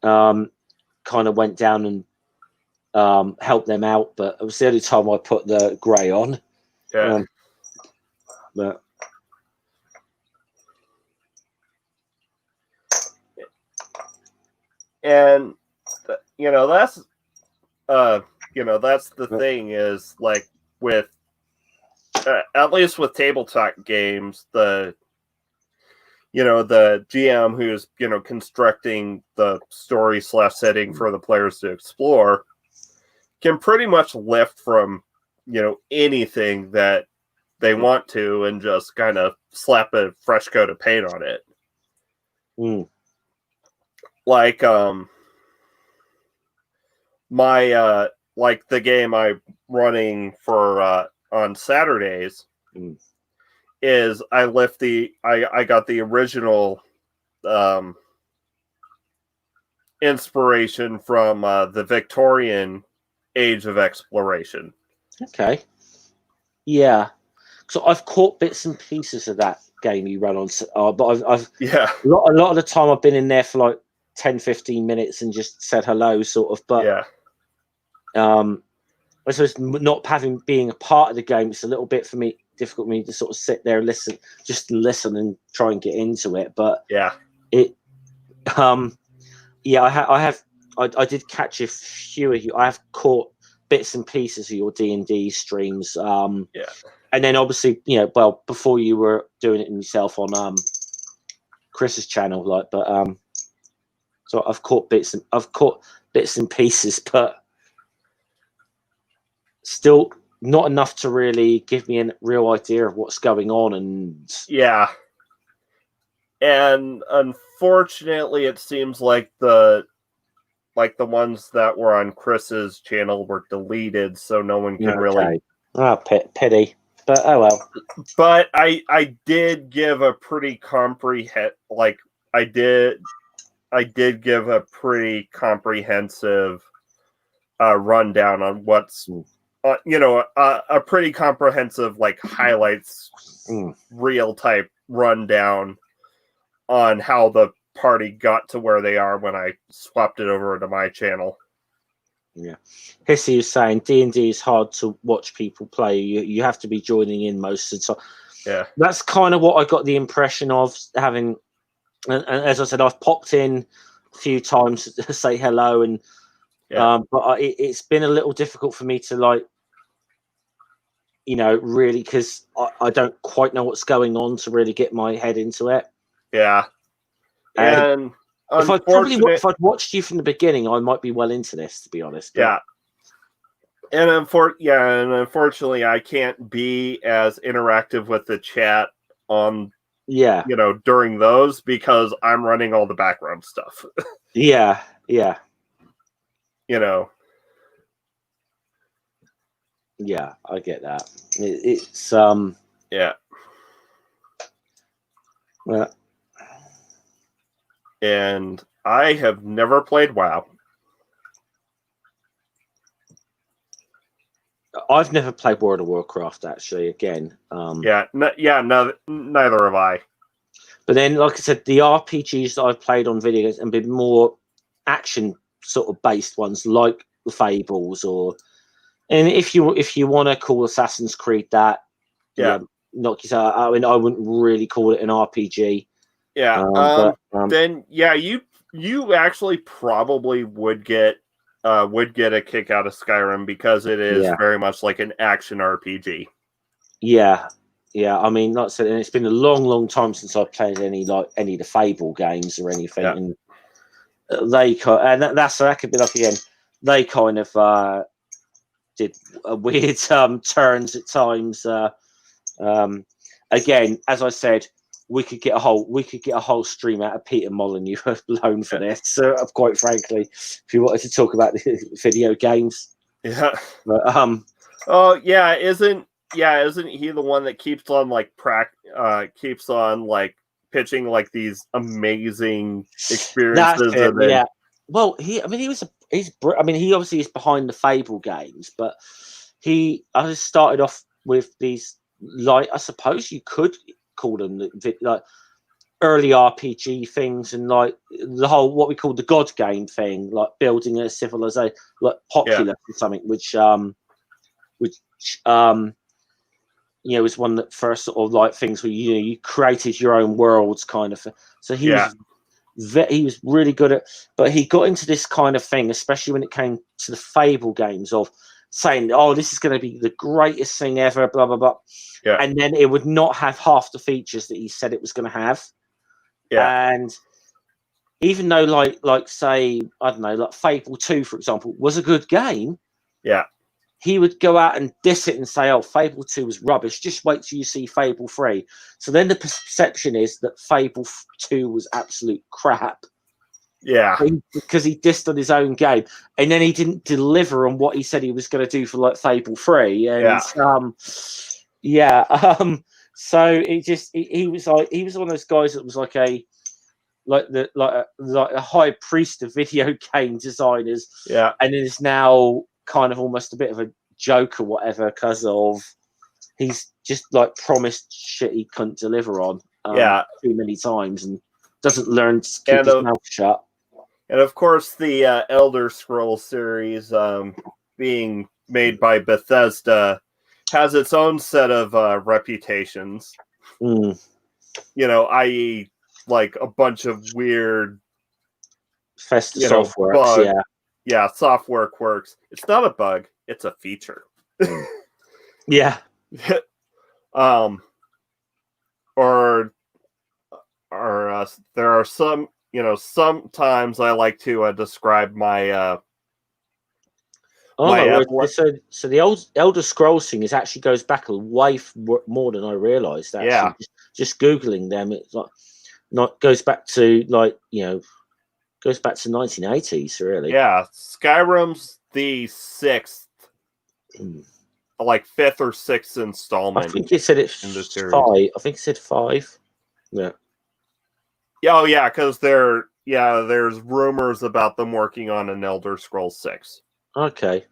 kind of went down and helped them out, but it was the only time I put the grey on. But and that's that's the thing, is like with at least with tabletop games, the GM who's, constructing the story / setting for the players to explore can pretty much lift from, anything that they want to and just kind of slap a fresh coat of paint on it. Like, like the game I'm running for, on Saturdays is I got the original, inspiration from, the Victorian age of exploration. Okay. Yeah. So I've caught bits and pieces of that game you run on, but I've Yeah. a lot of the time I've been in there for like 10, 15 minutes and just said hello, sort of. But Yeah. I suppose not being a part of the game, it's a little bit difficult for me to sort of sit there and listen and try and get into it. But yeah, I did catch a few of you. I have caught bits and pieces of your D&D streams. And then obviously, before you were doing it yourself on Chris's channel, so I've caught bits and pieces, but still not enough to really give me a real idea of what's going on. And unfortunately, it seems like the ones that were on Chris's channel were deleted, so no one can really. Pity. But oh well. But I did give a pretty comprehensive rundown on what's a pretty comprehensive highlights real type rundown on how the party got to where they are when I swapped it over to my channel. Yeah, Hissy is saying D&D is hard to watch people play. You have to be joining in most of the time. Yeah, that's kind of what I got the impression of having. And as I said, I've popped in a few times to say hello, and but it's been a little difficult for me to really, because I don't quite know what's going on to really get my head into it. Yeah, and if I'd watched you from the beginning, I might be well into this, to be honest. But... Yeah. And unfortunately, I can't be as interactive with the chat on, during those because I'm running all the background stuff. Yeah. Yeah, I get that. It's yeah. Well. And I have never played WoW. I've never played World of Warcraft, actually. Again, neither have I. But then, like I said, the RPGs that I've played on video games and been more action sort of based ones, like the Fables, and if you want to call Assassin's Creed that, knock yourself. I mean, I wouldn't really call it an RPG. Yeah. Then you actually probably would get a kick out of Skyrim because it is very much like an action RPG. Yeah. I mean, like I said, and it's been a long, long time since I've played any of the Fable games or anything. Yeah. And that could be like again. They kind of did weird turns at times. Again, as I said, we could get a whole stream out of Peter Molyneux alone for this. Quite frankly, if you wanted to talk about the video games, but, isn't he the one that keeps on pitching these amazing experiences? Well, he obviously is behind the Fable games, but I just started off with these, I suppose you could call them early RPG things, and the whole what we call the God game thing, like building a civilization, like Populous or something, which was one that first sort of things where you created your own worlds kind of. So he was really good at, but he got into this kind of thing, especially when it came to the Fable games, of saying, "Oh, this is going to be the greatest thing ever," blah blah blah. Yeah. And then it would not have half the features that he said it was going to have. Yeah. And even though, like say, I don't know, like Fable 2, for example, was a good game, Yeah. he would go out and diss it and say, "Oh, Fable 2 was rubbish. Just wait till you see Fable 3." So then the perception is that Fable 2 was absolute crap. Yeah. Because he dissed on his own game, and then he didn't deliver on what he said he was going to do for like Fable 3. And so he was one of those guys that was like a high priest of video game designers, Yeah. and is now kind of almost a bit of a joke or whatever because of he's just like promised shit he couldn't deliver on too many times and doesn't learn to keep his mouth shut. And of course, the Elder Scrolls series, being made by Bethesda, has its own set of reputations. Mm. You know, i.e., like a bunch of weird software. Yeah, software quirks. It's not a bug; it's a feature. Yeah. Or there are some. Sometimes I like to describe my. So the Elder Scrolls thing actually goes back a way more than I realised. Yeah. Just googling them, it's like goes back to 1980s, really. Yeah, Skyrim's the 6th, like 5th or 6th installment. I think it said it's 5. I think it said 5. Yeah. Oh yeah, because there's rumors about them working on an Elder Scrolls 6. Okay.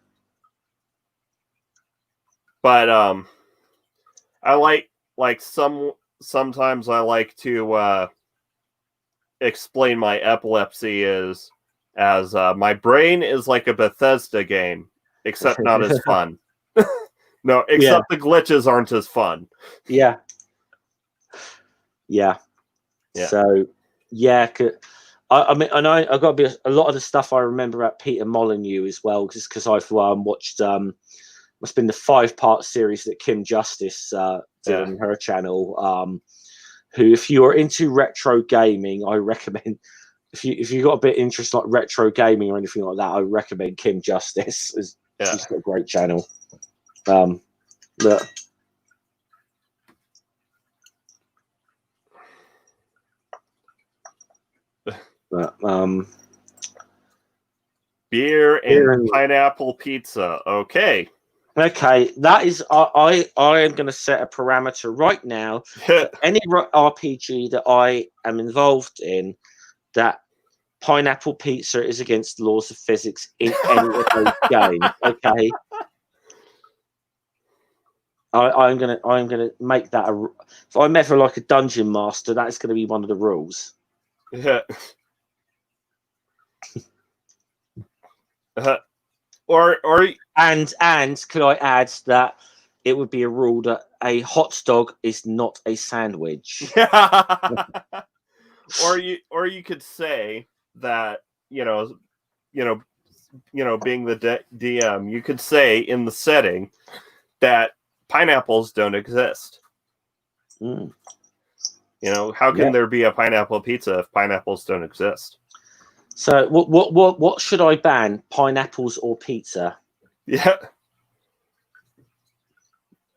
But I sometimes I like to explain my epilepsy as my brain is like a Bethesda game, except not as fun. No, except the glitches aren't as fun. Yeah. So I mean, and I got to be a lot of the stuff I remember about Peter Molyneux as well, just because I've watched what's been the 5-part series that Kim Justice did on her channel. Who, if you are into retro gaming, I recommend. If you got a bit interested like retro gaming or anything like that, I recommend Kim Justice. She's got a great channel. Beer and pineapple pizza. Okay, that is. I am going to set a parameter right now. For any RPG that I am involved in, that pineapple pizza is against the laws of physics in any of those games. Okay. I'm gonna make that if I'm ever like a dungeon master, that's going to be one of the rules. Yeah. And could I add that it would be a rule that a hot dog is not a sandwich. or you could say that being the DM, you could say in the setting that pineapples don't exist. How can there be a pineapple pizza if pineapples don't exist? So what should I ban? Pineapples or pizza? Yeah.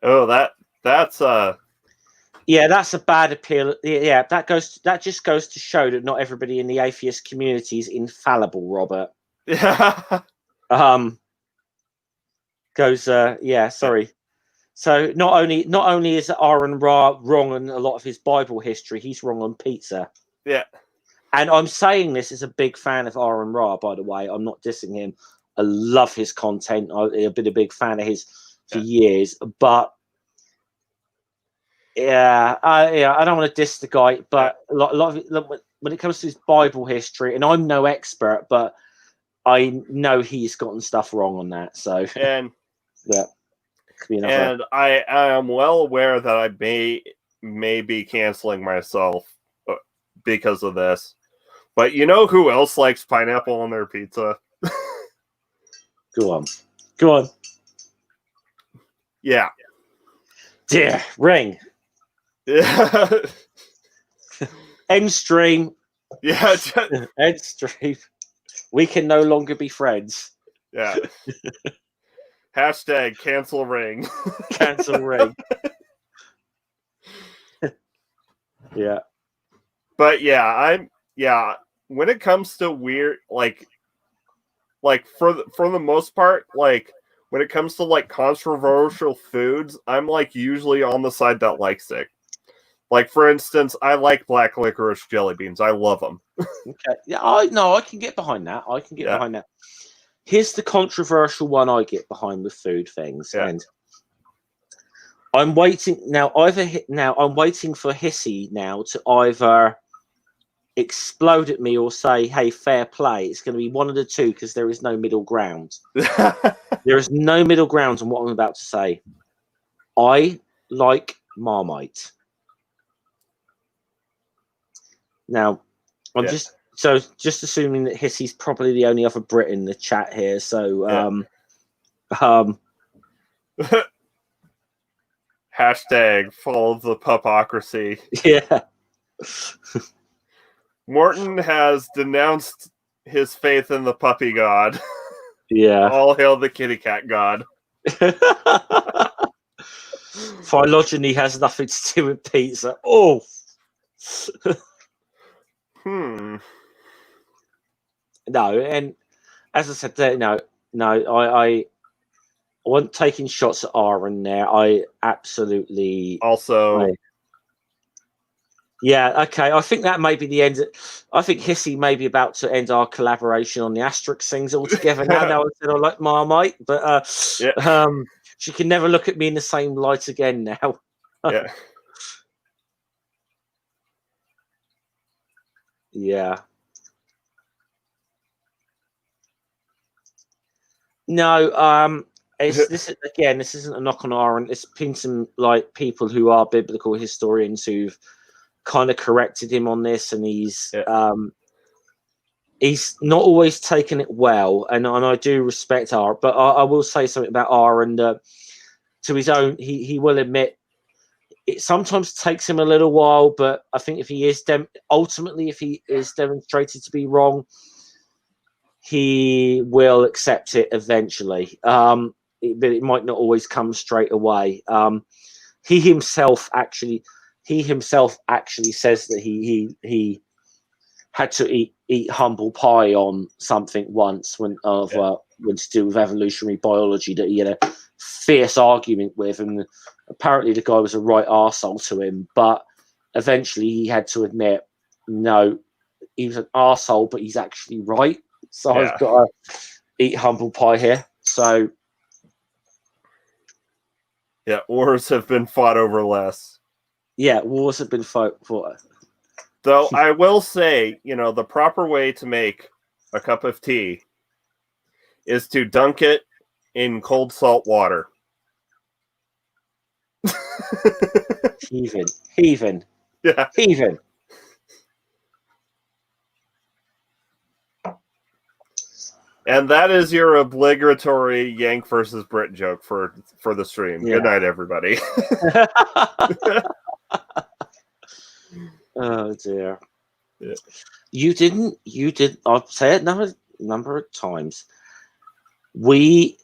Oh, that's that's a bad appeal. Yeah, that just goes to show that not everybody in the atheist community is infallible, Robert. Yeah. Sorry. So not only is Aaron Ra wrong on a lot of his Bible history, he's wrong on pizza. Yeah. And I'm saying this as a big fan of Aaron Ra, by the way. I'm not dissing him. I love his content. I've been a big fan of his for years. But I don't want to diss the guy. But a lot of when it comes to his Bible history, and I'm no expert, but I know he's gotten stuff wrong on that. So and I am well aware that I may be canceling myself because of this. But you know who else likes pineapple on their pizza? Go on. Yeah. Dear, ring. Yeah. End stream. Yeah. End stream. We can no longer be friends. Yeah. Hashtag cancel ring. Cancel ring. Yeah. But yeah, when it comes to weird, like for the most part, like when it comes to like controversial foods, I'm like usually on the side that likes it. Like for instance, I like black licorice jelly beans. I love them. Okay. Yeah, I can get behind that. Behind that. Here's the controversial one I get behind with food things, and I'm waiting now. I'm waiting for Hissy now to either explode at me or say, "Hey, fair play." It's going to be one of the two because there is no middle ground. There is no middle ground on what I'm about to say. I like Marmite. Now, I'm just assuming that Hissy's probably the only other Brit in the chat here. So, Hashtag follow the pupocracy. Yeah. Morton has denounced his faith in the puppy god. Yeah. All hail the kitty cat god. Phylogeny has nothing to do with pizza. Oh. No, and as I said, I wasn't taking shots at Aaron there. I absolutely also. Yeah, okay. I think that may be the end. I think Hissy may be about to end our collaboration on the Asterix things altogether. Now I said I like Marmite, but she can never look at me in the same light again now. Yeah. Yeah. No, this isn't a knock on Aaron. It's been some like people who are biblical historians who've kind of corrected him on this, and he's not always taken it well, and I do respect Aaron, but I will say something about Aaron. To his own, he will admit it sometimes takes him a little while, but I think if he is demonstrated to be wrong, he will accept it eventually. But it might not always come straight away. He himself actually says that he had to eat humble pie on something once when to do with evolutionary biology that he had a fierce argument with, and apparently the guy was a right arsehole to him, but eventually he had to admit, no, he was an arsehole, but he's actually right. So I've got to eat humble pie here. So yeah, wars have been fought over less. Yeah, wars have been fought for. Though I will say, the proper way to make a cup of tea is to dunk it in cold salt water. Heathen. Yeah. Heathen. And that is your obligatory Yank versus Brit joke for the stream. Yeah. Good night, everybody. Oh dear. Yeah. You did. I've said it number of times. We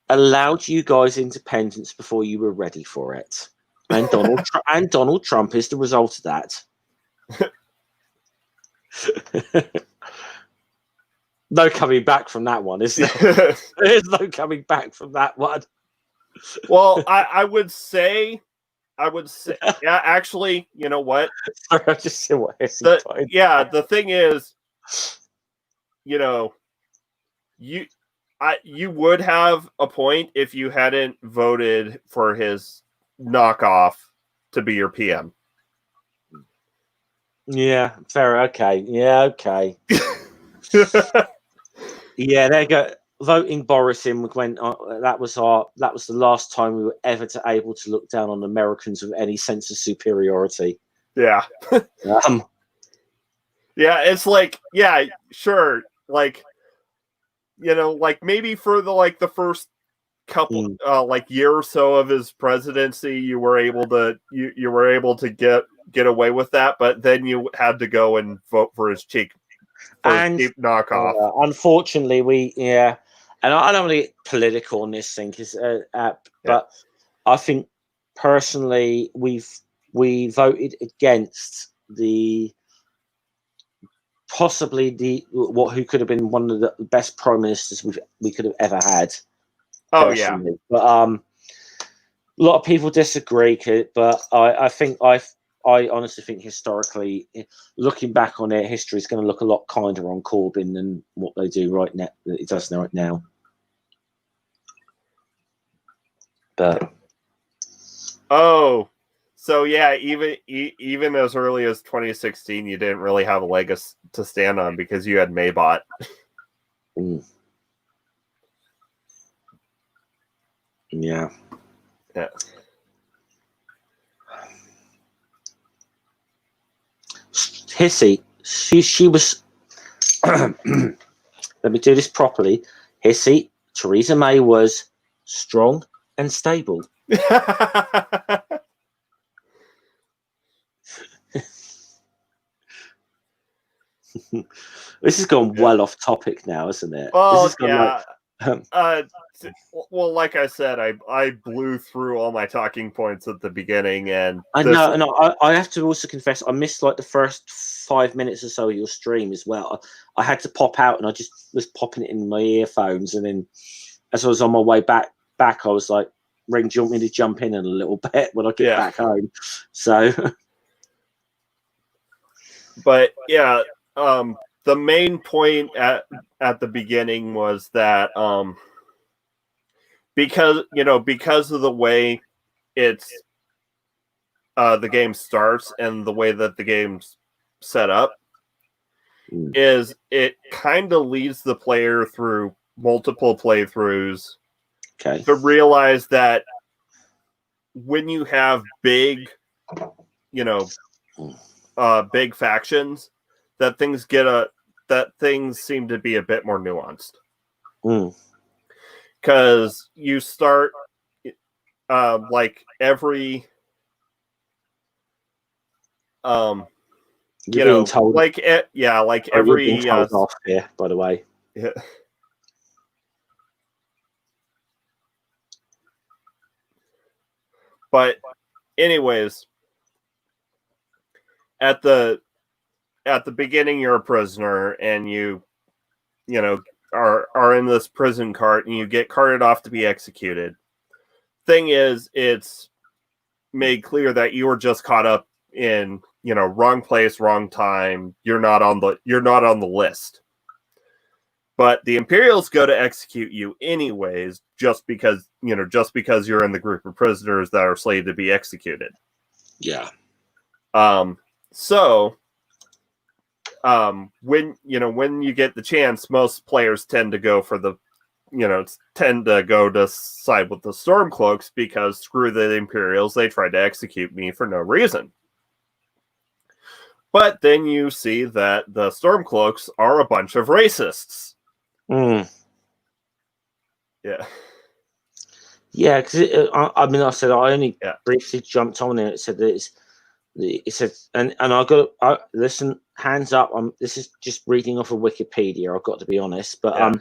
allowed you guys independence before you were ready for it, and Donald Trump is the result of that. No coming back from that one, is there? There's no coming back from that one. Well, I would say, yeah, actually, you know what? Sorry, I just see what the thing is, you would have a point if you hadn't voted for his knockoff to be your PM. Yeah, fair. Okay. Yeah, okay. Yeah, there you go. Voting Boris in when that was the last time we were ever able to look down on Americans with any sense of superiority. Yeah. Yeah, it's like, yeah, sure, like, like maybe for the first couple year or so of his presidency, you were able to get away with that, but then you had to go and vote for his cheap knockoff. Unfortunately, and I don't want to get political on this thing, but I think personally we voted against who could have been one of the best prime ministers we could have ever had. Oh personally. Yeah, but a lot of people disagree, but I honestly think historically, looking back on it, history is going to look a lot kinder on Corbyn than what they do right now. It does right now. But so yeah, even as early as 2016, you didn't really have a leg to stand on because you had Maybot. Yeah. Hissy, she was. Let me do this properly. Hissy, Theresa May was strong and stable. This has gone well off topic now, isn't it? Oh, this yeah. Well, like I said, I blew through all my talking points at the beginning, and I know. I have to also confess, I missed like the first 5 minutes or so of your stream as well. I had to pop out, and I just was popping it in my earphones, and then as I was on my way back, I was like, "Ring, do you want me to jump in a little bit when I get back home?" So, but yeah, the main point at the beginning was that because of the way it's the game starts and the way that the game's set up is it kind of leads the player through multiple playthroughs to realize that when you have big factions, that things seem to be a bit more nuanced. Because you start like every told, like every told off here, by the way. Yeah. But anyways, at the beginning, you're a prisoner, and you are in this prison cart, and you get carted off to be executed. Thing is, it's made clear that you were just caught up in wrong place, wrong time. You're not on the list. But the Imperials go to execute you anyways, just because you're in the group of prisoners that are slated to be executed. Yeah. So when you get the chance, most players tend to go to side with the Stormcloaks, because screw the Imperials, they tried to execute me for no reason. But then you see that the Stormcloaks are a bunch of racists. Yeah. Yeah, because I said I only briefly jumped on it. It said that and I listen, hands up. This is just reading off of Wikipedia. I've got to be honest, but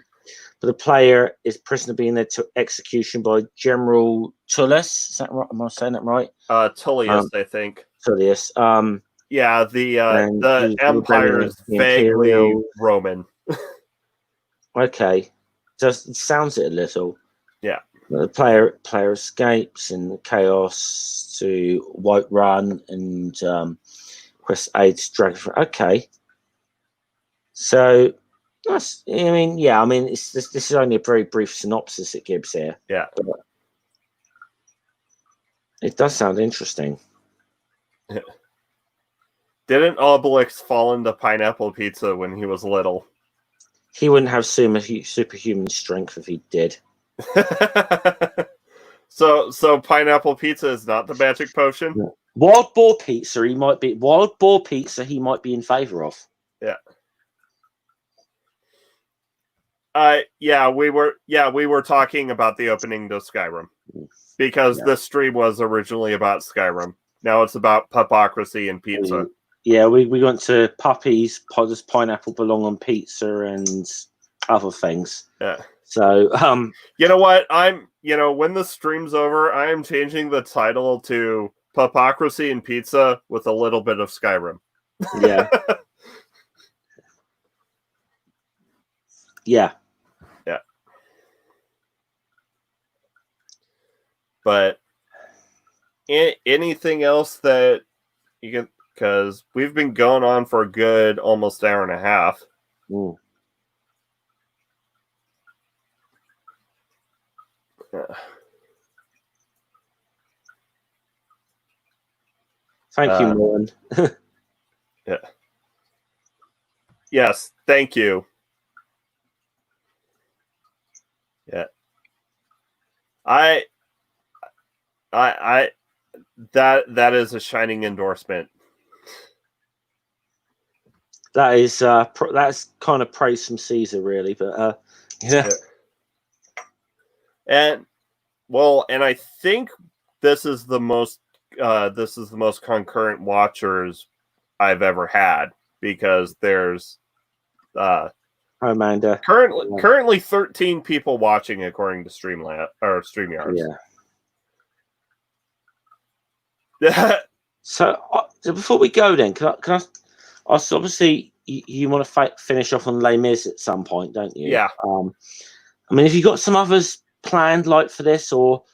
the player is prisoner being led to execution by General Tullius. Is that right? Am I saying that right? Tullius, I think. Tullius. Yeah, the Empire is vaguely Roman. Okay, it sounds it a little. Yeah. The player escapes in the chaos to White Run and quest aids Dragon. Okay, so that's. This is only a very brief synopsis it gives here. Yeah, it does sound interesting. Didn't Obelix fall into pineapple pizza when he was little? He wouldn't have superhuman strength if he did. So pineapple pizza is not the magic potion? Yeah. Wild boar pizza he might be in favor of. Yeah. We were talking about the opening to Skyrim, because the stream was originally about Skyrim. Now it's about pupocracy and pizza. Yeah, we went to puppies. Does pineapple belong on pizza and other things? Yeah. So, you know what? When the stream's over, I am changing the title to Pupocracy and Pizza with a little bit of Skyrim. Yeah. Yeah. Yeah. But anything else that you can, because we've been going on for a good almost hour and a half. Ooh. Thank you, Morton. Yeah. Yes, thank you. Yeah. That is a shining endorsement. That is that's kind of praise from Caesar, really, but yeah. And I think this is the most concurrent watchers I've ever had, because there's Amanda currently 13 people watching according to StreamYards. Yeah. So before we go, then can I obviously you want to finish off on Les Mis at some point, don't you? Yeah. I mean, have you got some others planned, like for this, or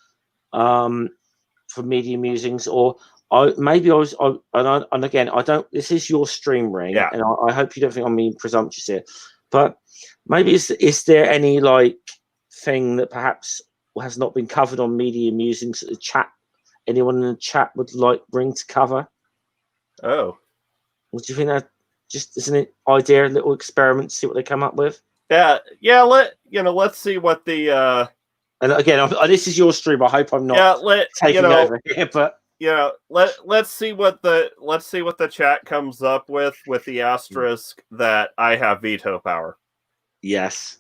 for Media Musings, or and again, I don't. This is your stream ring, yeah. And I hope you don't think I'm being presumptuous here, but maybe is there any like thing that perhaps has not been covered on Media Musings that the chat, anyone in the chat would like bring to cover? Oh, what do you think? That just isn't it idea, a little experiment, see what they come up with? Yeah. Let's see what the. And again, this is your stream. I hope I'm not taking over here, but let's see what the chat comes up with the asterisk that I have veto power. Yes,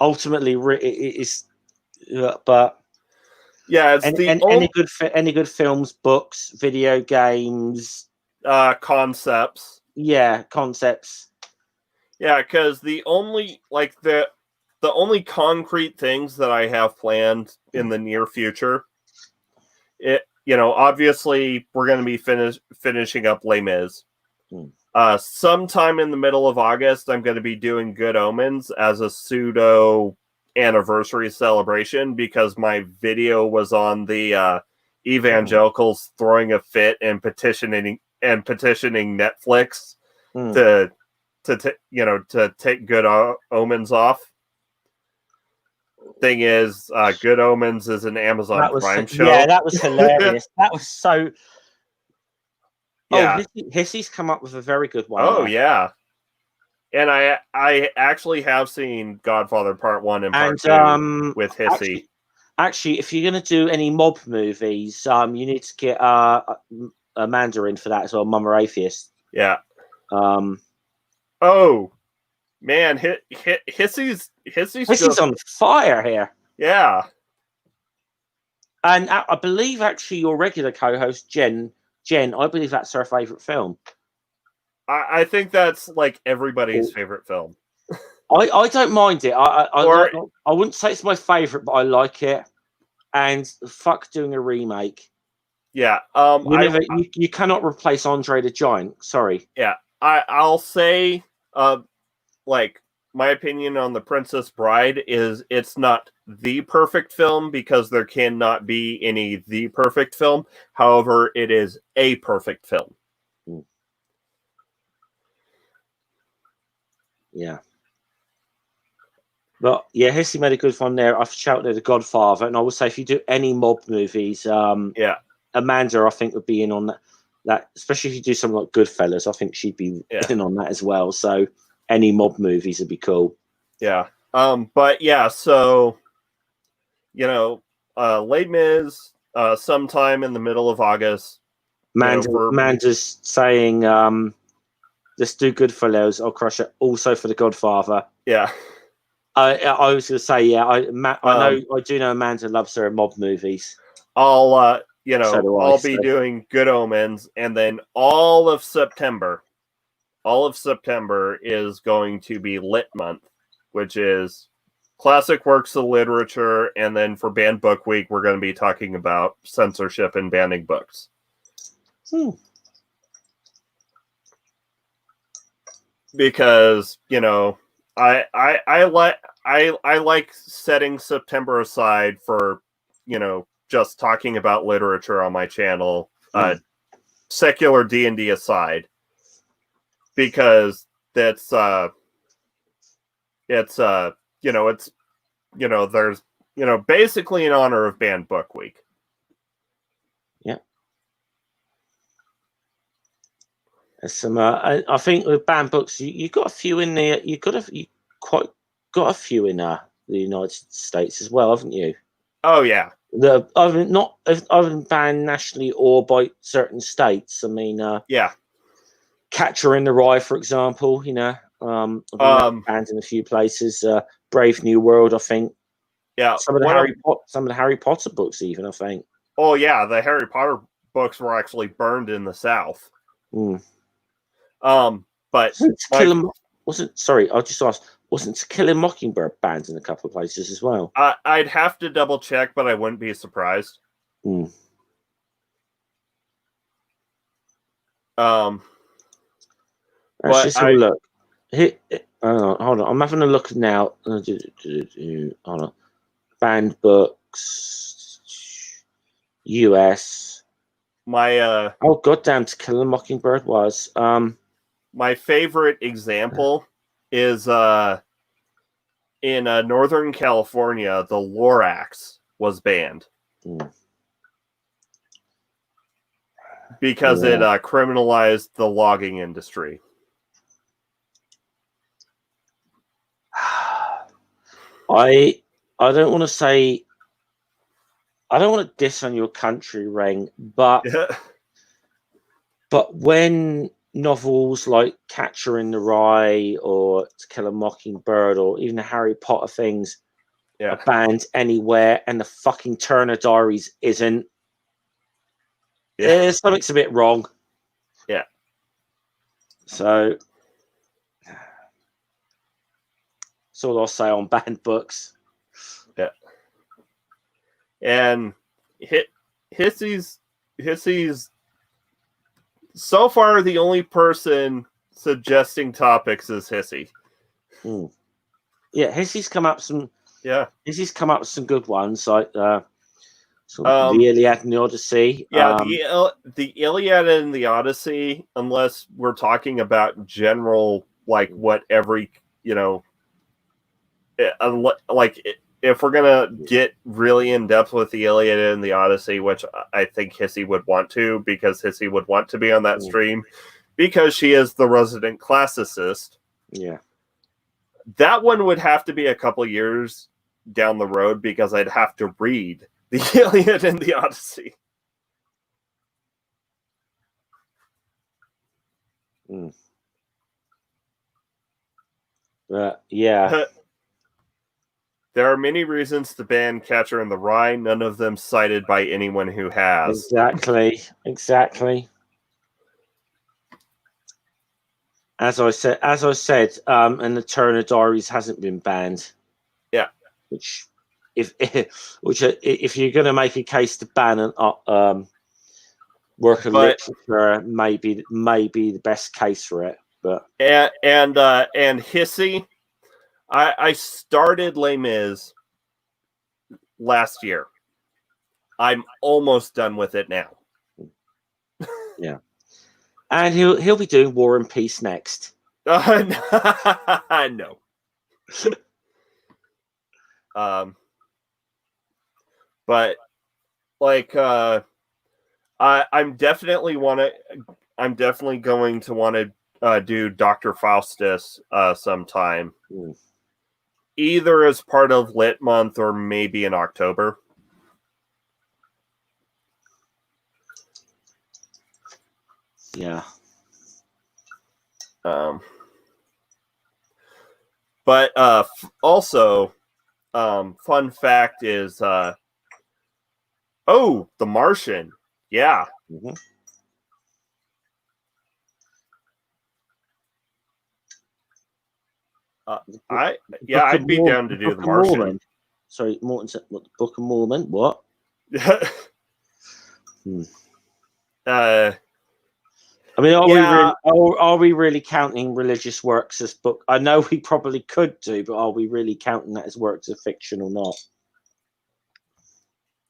ultimately it is, but yeah, it's any good films, books, video games, concepts. Yeah, concepts. Yeah, because the only concrete things that I have planned in the near future, obviously we're going to be finishing up Les Mis. Sometime in the middle of August, I'm going to be doing Good Omens as a pseudo anniversary celebration, because my video was on the evangelicals throwing a fit and petitioning Netflix to take Good Omens off. Thing is, Good Omens is an Amazon Prime show. Yeah, that was hilarious. That was so. Yeah. Oh, Hissy's come up with a very good one. Oh, yeah. And I actually have seen Godfather Part 1 and Part 2 with Hissy. Actually, if you're going to do any mob movies, you need to get Amanda in for that as well, Mama Atheist. Yeah. Oh, man, Hissy's on fire here. Yeah. And I believe actually your regular co-host, Jen, I believe that's her favorite film. I think that's like everybody's favorite film. I don't mind it. I wouldn't say it's my favorite, but I like it. And fuck doing a remake. Yeah. You cannot replace Andre the Giant. Sorry. Yeah. I'll say, my opinion on The Princess Bride is it's not the perfect film, because there cannot be any the perfect film. However, it is a perfect film. Yeah. But yeah, Hissy made a good one there. I've shouted The Godfather, and I would say if you do any mob movies, Amanda, I think, would be in on that, especially if you do something like Goodfellas. I think she'd be in on that as well. So any mob movies would be cool. Yeah. But yeah, so Les Mis, sometime in the middle of August. Amanda's saying, let's do Goodfellas. I'll crush it. Also for The Godfather. Yeah. I was going to say, I do know Amanda loves her mob movies. I'll So do I, I'll be doing Good Omens, and then all of September is going to be Lit Month, which is classic works of literature, and then for Banned Book Week, we're going to be talking about censorship and banning books. Because I like setting September aside for just talking about literature on my channel, secular D&D aside, because that's it's there's basically in honor of Banned Book Week. Yeah. There's some. I think with banned books, you got a few in there. You got a few in the United States as well, haven't you? Oh yeah. Other than banned nationally or by certain states. I mean, yeah. Catcher in the Rye, for example. Banned in a few places. Brave New World, I think. Yeah. Some of the Harry Potter books, even, I think. Oh yeah, the Harry Potter books were actually burned in the South. But sorry, I'll just ask, wasn't To Kill a Mockingbird banned in a couple of places as well? I'd have to double check, but I wouldn't be surprised. Let's just have a look. Hold on, I'm having a look now. Hold on. Banned books, US. Oh goddamn! To Kill a Mockingbird was my favorite example is in Northern California, the Lorax was banned because it criminalized the logging industry. I don't want to say, I don't want to diss on your country, Ring, but when novels like Catcher in the Rye or To Kill a Mockingbird or even the Harry Potter things are banned anywhere and the fucking Turner Diaries isn't, something's a bit wrong. Yeah. So that's all I'll say on banned books. Yeah. And Hissy's so far the only person suggesting topics is Hissy. Yeah, Hissy's come up with some good ones, like the Iliad and the Odyssey. Yeah, the Iliad and the Odyssey, unless we're talking about general, like what every if we're gonna get really in depth with the Iliad and the Odyssey, which I think Hissy would want to, because Hissy would want to be on that stream, because she is the resident classicist. Yeah, that one would have to be a couple years down the road, because I'd have to read the Iliad and the Odyssey. Yeah. There are many reasons to ban Catcher in the Rye, none of them cited by anyone who has. Exactly. As I said, and the Turner Diaries hasn't been banned. Yeah. Which, if you're going to make a case to ban an work of literature, maybe the best case for it. But and Hissy, I started Les Mis last year. I'm almost done with it now. Yeah. And he'll be doing War and Peace next. No. But like I'm definitely going to want to do Dr. Faustus sometime. Either as part of Lit Month or maybe in October. Yeah. But also, fun fact is Oh, The Martian. Yeah. Mm-hmm. I'd be down to do The Martian. Sorry, Morton said, what, the Book of Mormon? What? I mean, are we really counting religious works as book? I know we probably could do, but are we really counting that as works of fiction or not?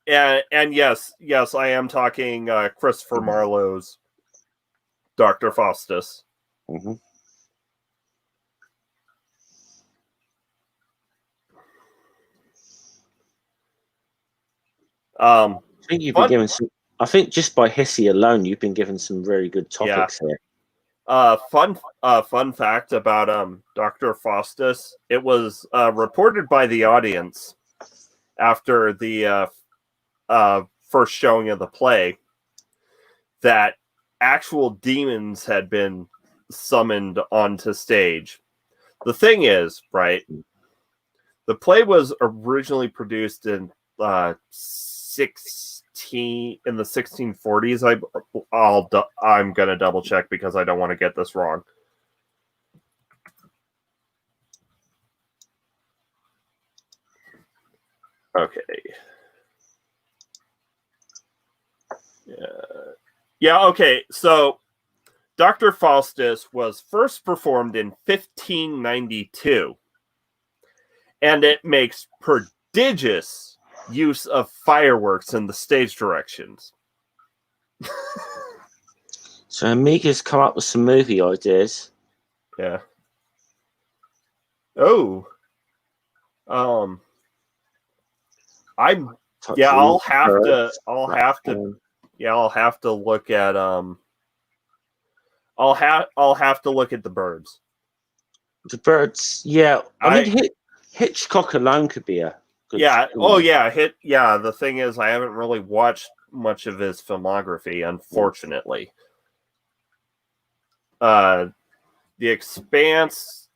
And yes, I am talking Christopher Marlowe's Dr. Faustus. Mm-hmm. I think you've been given some. I think just by Hissy alone, you've been given some very good topics here. Fun fact about Dr. Faustus. It was reported by the audience after the first showing of the play that actual demons had been summoned onto stage. The thing is, right, the play was originally produced in in the 1640s. I'm gonna double check because I don't want to get this wrong. Okay. Yeah, okay. So Dr. Faustus was first performed in 1592, and it makes prodigious use of fireworks in the stage directions. So Amiga's come up with some movie ideas. Yeah. Oh. I'll have to look at I'll have to look at the birds. The birds, yeah. I mean, Hitchcock alone could be a good. Yeah. Oh, yeah. Yeah. The thing is, I haven't really watched much of his filmography, unfortunately. The Expanse.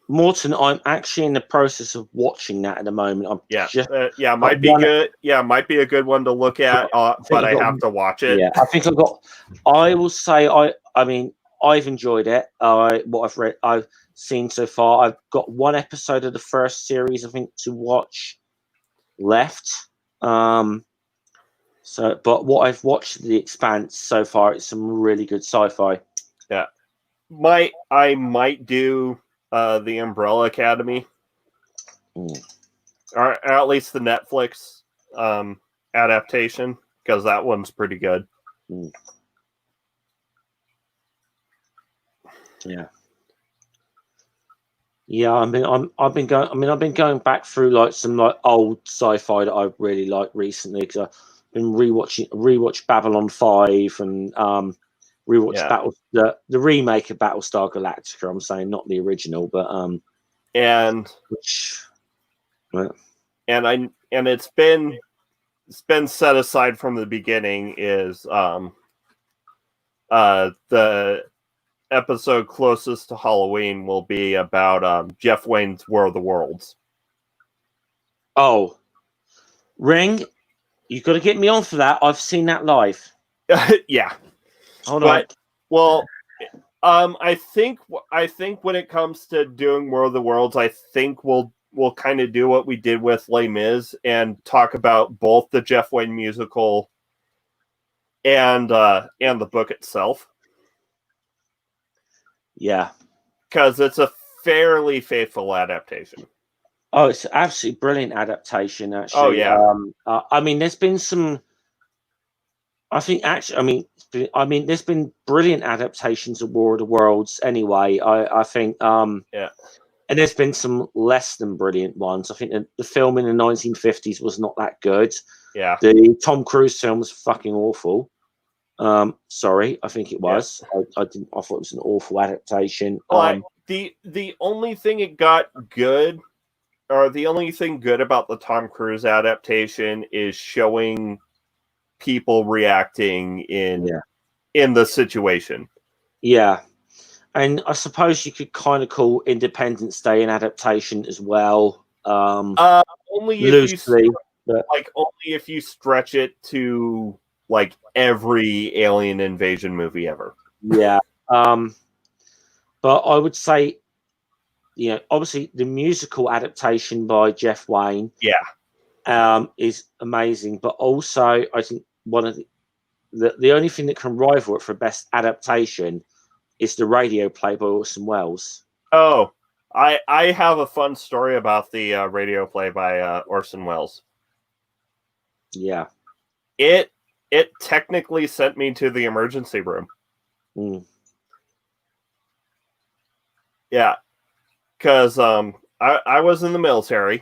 Morton, I'm actually in the process of watching that at the moment. Might be good. Yeah, might be a good one to look at, but I have to watch it. Yeah, I think I will say, I mean, I've enjoyed it. What I've seen so far. I've got one episode of the first series, I think, to watch left. But what I've watched, The Expanse so far, it's some really good sci-fi. Yeah, I might do the Umbrella Academy, or at least the Netflix adaptation, because that one's pretty good. Yeah, I've been going back through like some like old sci-fi that I really like recently, because I've been rewatched Babylon 5 and rewatched the remake of Battlestar Galactica. I'm saying not the original, but and it's been set aside from the beginning is the episode closest to Halloween will be about Jeff Wayne's War of the Worlds. Oh, Ring, you got to get me on for that. I've seen that live. Yeah. Hold on. Well, I think when it comes to doing War of the Worlds, I think we'll kind of do what we did with Les Mis and talk about both the Jeff Wayne musical and the book itself. Yeah, because it's a fairly faithful adaptation. Oh, it's an absolutely brilliant adaptation, actually. Oh, yeah. I mean, there's been some. I think actually, there's been brilliant adaptations of War of the Worlds. Anyway, I think. Yeah. And there's been some less than brilliant ones. I think the film in the 1950s was not that good. Yeah. The Tom Cruise film was fucking awful. Sorry, I think it was. Yeah. I thought it was an awful adaptation. The only thing it got good, or the only thing good about the Tom Cruise adaptation, is showing people reacting in the situation. Yeah. And I suppose you could kind of call Independence Day an adaptation as well. Only loosely. like only if you stretch it to like every alien invasion movie ever. Yeah. But I would say, obviously the musical adaptation by Jeff Wayne, is amazing. But also, I think one of the only thing that can rival it for best adaptation is the radio play by Orson Welles. Oh, I have a fun story about the radio play by Orson Welles. Yeah. It technically sent me to the emergency room. Mm. Yeah, because I was in the military.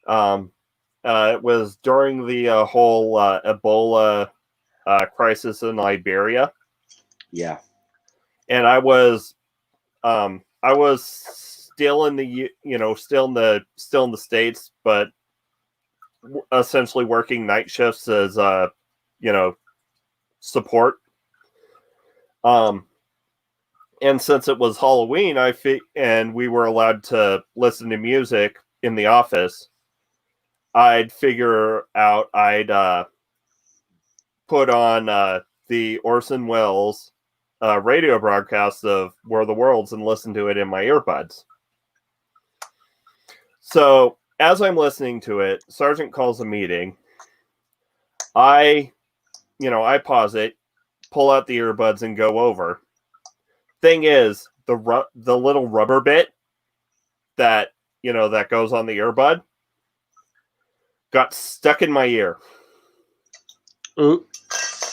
It was during the whole Ebola crisis in Liberia. Yeah, and I was still in the still in the States, but essentially working night shifts as support. And since it was Halloween, and we were allowed to listen to music in the office, I'd put on the Orson Welles radio broadcast of War of the Worlds and listen to it in my earbuds. So as I'm listening to it, Sergeant calls a meeting. I pause it, pull out the earbuds, and go over. Thing is, the little rubber bit that that goes on the earbud got stuck in my ear. Ooh.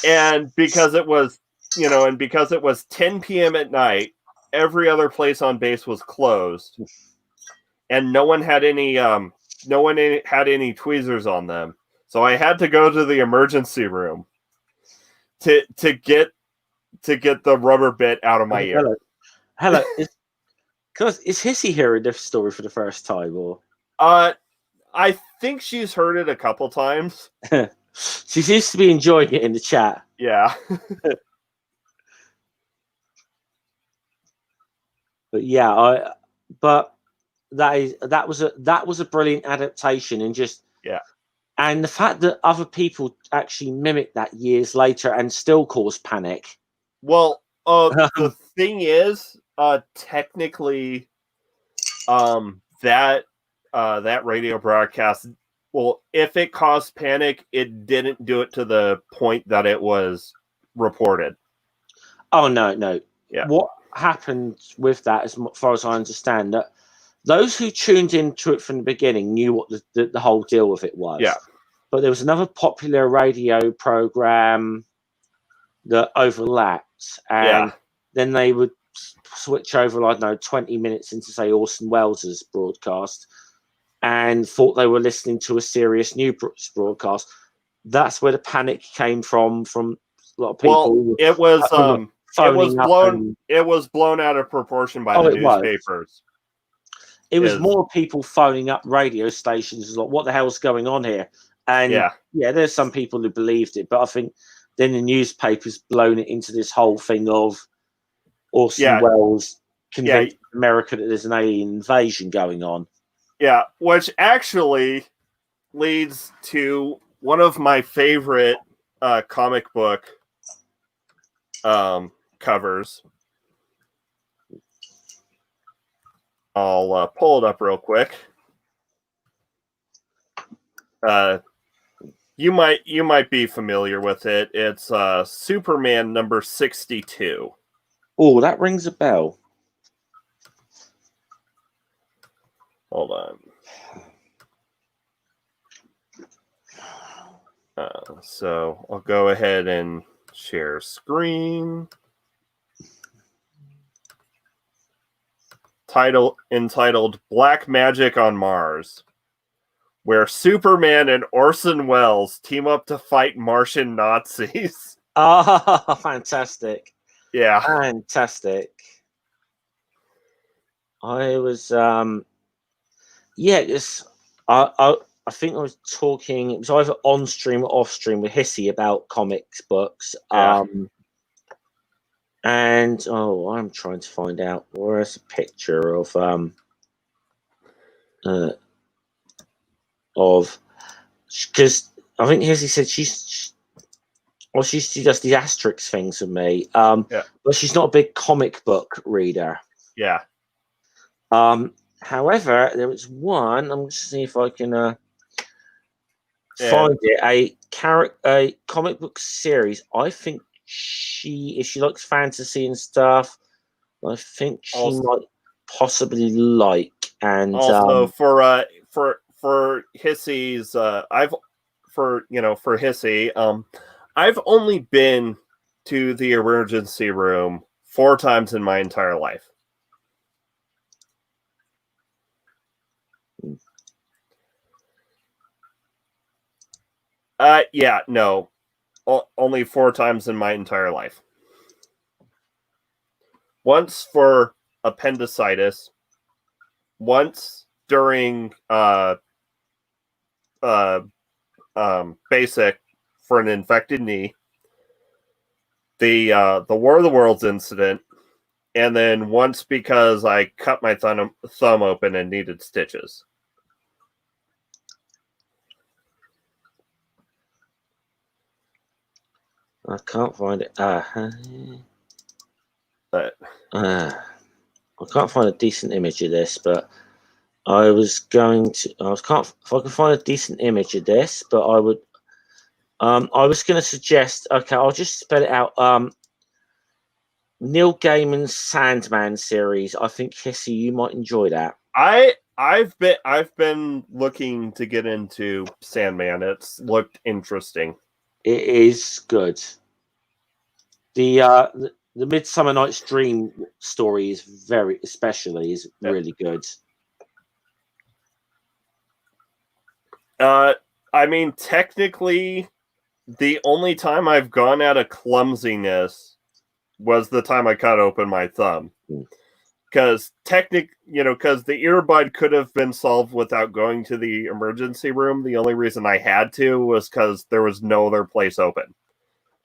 And because it was 10 p.m. at night, every other place on base was closed, and no one had any tweezers on them. So I had to go to the emergency room to get the rubber bit out of my ear. Hello. Is Hissy hearing this story for the first time, or? I think she's heard it a couple times. She seems to be enjoying it in the chat. Yeah. But yeah, but that was a brilliant adaptation, and and the fact that other people actually mimicked that years later and still cause panic. Well, the thing is, technically, that radio broadcast, well, if it caused panic, it didn't do it to the point that it was reported. Oh no. Yeah. What happened with that, as far as I understand, that those who tuned into it from the beginning knew what the whole deal with it was. Yeah. But there was another popular radio program that overlapped, and then they would switch over, 20 minutes into, say, Orson Welles' broadcast, and thought they were listening to a serious news broadcast. That's where the panic came from a lot of people. Well, it was blown out of proportion by the newspapers. It was more people phoning up radio stations, like, what the hell's going on here? And there's some people who believed it, but I think then the newspapers blown it into this whole thing of Orson Welles convinced America that there's an alien invasion going on. Yeah, which actually leads to one of my favorite comic book covers. I'll pull it up real quick. You might be familiar with it. It's Superman number 62. Oh, that rings a bell. Hold on. So I'll go ahead and share screen. Entitled Black Magic on Mars, where Superman and Orson Welles team up to fight Martian Nazis. Oh, fantastic. Yeah. Fantastic. I was I think I was talking, it was either on stream or off stream with Hissy about comics books. And I'm trying to find out where's a picture of of, because I think Hissy said she does the Asterix things with me, but she's not a big comic book reader. Yeah. However, there was one. I'm just seeing if I can find it. A comic book series. I think if she likes fantasy and stuff, I think she might possibly like. And also for Hissy's, for Hissy, I've only been to the emergency room 4 times in my entire life. Yeah, no. Only 4 times in my entire life. Once for appendicitis, once during basic for an infected knee, the War of the Worlds incident, and then once because I cut my thumb open and needed stitches. I can't find it. I can't find a decent image of this, but I was going to. If I could find a decent image of this, but I would. I was going to suggest. Okay, I'll just spell it out. Neil Gaiman's Sandman series. I think Hissy, you might enjoy that. I've been looking to get into Sandman. It's looked interesting. It is good. The Midsummer Night's Dream story is really good. I mean, technically, the only time I've gone out of clumsiness was the time I cut open my thumb. Because the earbud could have been solved without going to the emergency room. The only reason I had to was because there was no other place open.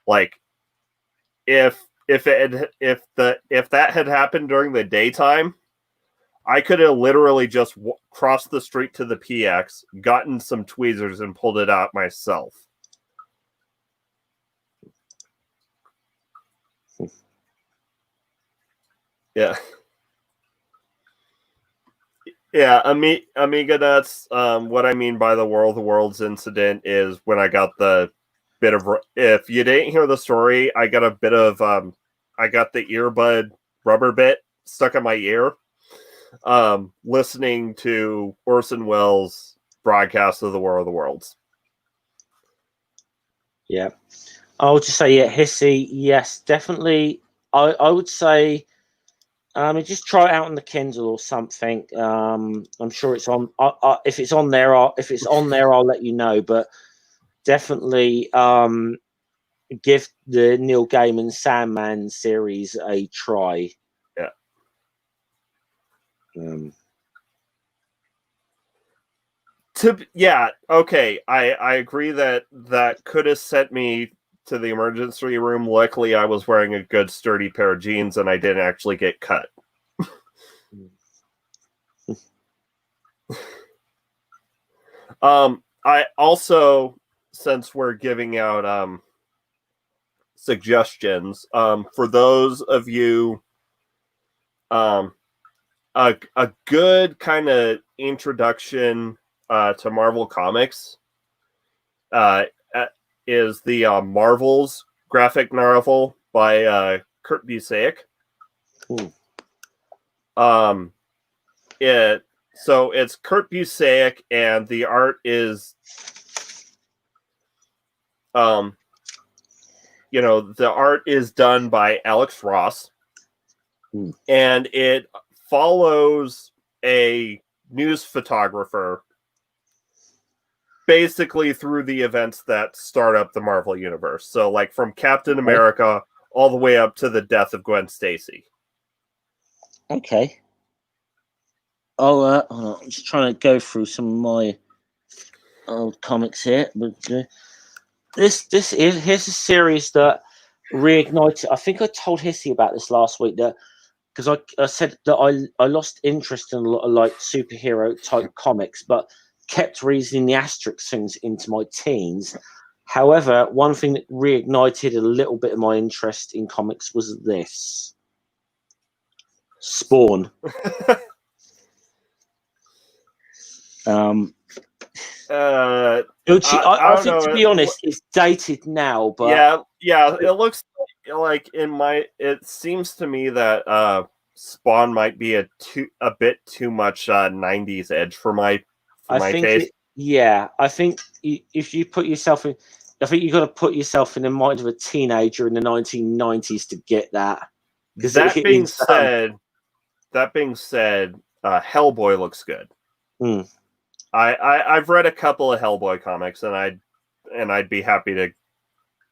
Like, if that had happened during the daytime, I could have literally just crossed the street to the PX, gotten some tweezers, and pulled it out myself. Yeah. Yeah, Amiga, that's what I mean by the War of the Worlds incident is when I got the bit of... If you didn't hear the story, I got a bit of... I got the earbud rubber bit stuck in my ear listening to Orson Welles' broadcast of the War of the Worlds. Yeah. I'll just say, Hissy, yes, definitely. I would say... just try it out on the Kindle or something. I'm sure it's on. If it's on there, I'll let you know. But definitely give the Neil Gaiman Sandman series a try. Yeah. Okay. I agree that could have sent me to the emergency room. Luckily, I was wearing a good sturdy pair of jeans and I didn't actually get cut. I also, since we're giving out suggestions, for those of you, a good kind of introduction to Marvel Comics is the Marvels graphic novel by Kurt Busiek. So it's Kurt Busiek, and the art is, the art is done by Alex Ross, and it follows a news photographer basically through the events that start up the Marvel Universe. So, like, from Captain America all the way up to the death of Gwen Stacy. Okay. Hold on. I'm just trying to go through some of my old comics here. But here's a series that reignited. I think I told Hissy about this last week, that because I said that I lost interest in a lot of like superhero type comics, but kept reading the Asterix things into my teens. However, one thing that reignited a little bit of my interest in comics was this. Spawn. Which I don't think, know. to be honest, it's dated now, but yeah, it looks like it seems to me that Spawn might be a bit too much 90s edge for my taste. I think if you put yourself in, I think you've got to put yourself in the mind of a teenager in the 1990s to get that. That being said, Hellboy looks good. I've read a couple of Hellboy comics, and I'd be happy to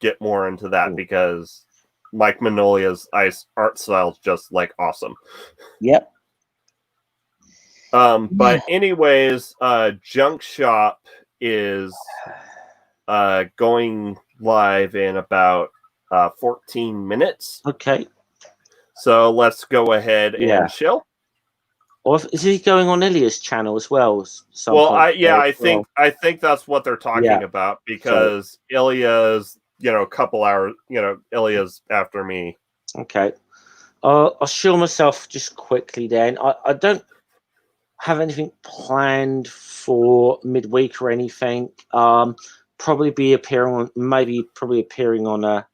get more into that because Mike Mignola's art style is just like awesome. Yep. But anyways, Junk Shop is going live in about 14 minutes. Okay. So let's go ahead and chill. Or is he going on Ilya's channel as well? I think that's what they're talking about because Ilya's, a couple hours, Ilya's after me. Okay. I'll show myself just quickly then. I don't have anything planned for midweek or anything. Probably appearing on a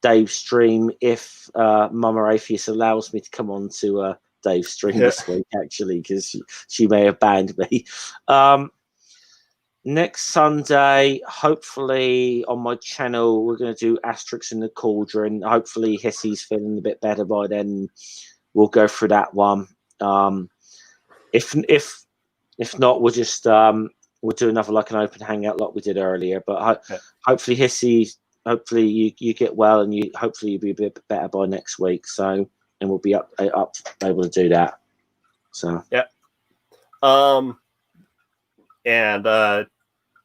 Dave's stream if Mama Atheist allows me to come on to Dave's stream this week, actually, because she may have banned me. Next Sunday, hopefully on my channel, we're going to do Asterix in the Cauldron. Hopefully Hissy's feeling a bit better by then. We'll go through that one. If not, we'll just we'll do another like an open hangout like we did earlier. But hopefully Hissy, hopefully you get well and hopefully you'll be a bit better by next week. So and we'll be up able to do that. So and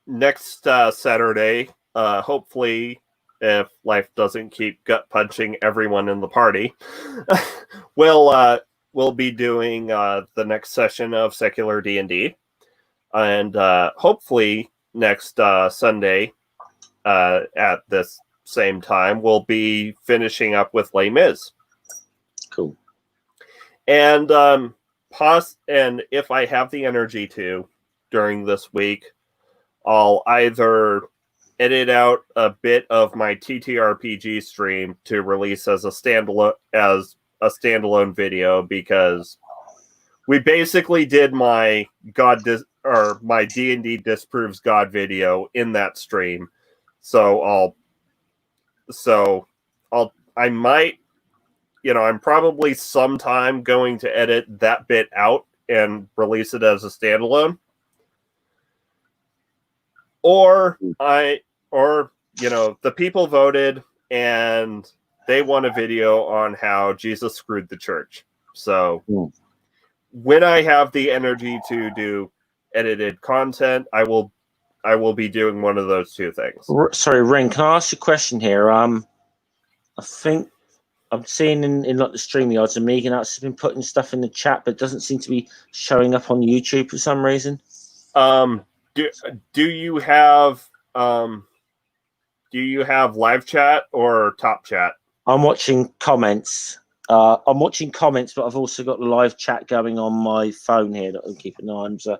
next Saturday, hopefully, if life doesn't keep gut punching everyone in the party, we'll be doing the next session of Secular D&D, and hopefully next Sunday at this same time we'll be finishing up with Les Mis. Cool. And and if I have the energy to during this week, I'll either edit out a bit of my TTRPG stream to release as a standalone video, because we basically did my my D&D disproves God video in that stream. I might, I'm probably sometime going to edit that bit out and release it as a standalone. Or the people voted and they want a video on how Jesus screwed the church. So when I have the energy to do edited content, I will be doing one of those two things. Sorry, Ren, can I ask you a question here? I think I'm seeing in like the StreamYards and Megan has been putting stuff in the chat, but it doesn't seem to be showing up on YouTube for some reason. Do you have live chat or top chat? I'm watching comments. But I've also got the live chat going on my phone here that I'm keeping an eye on. So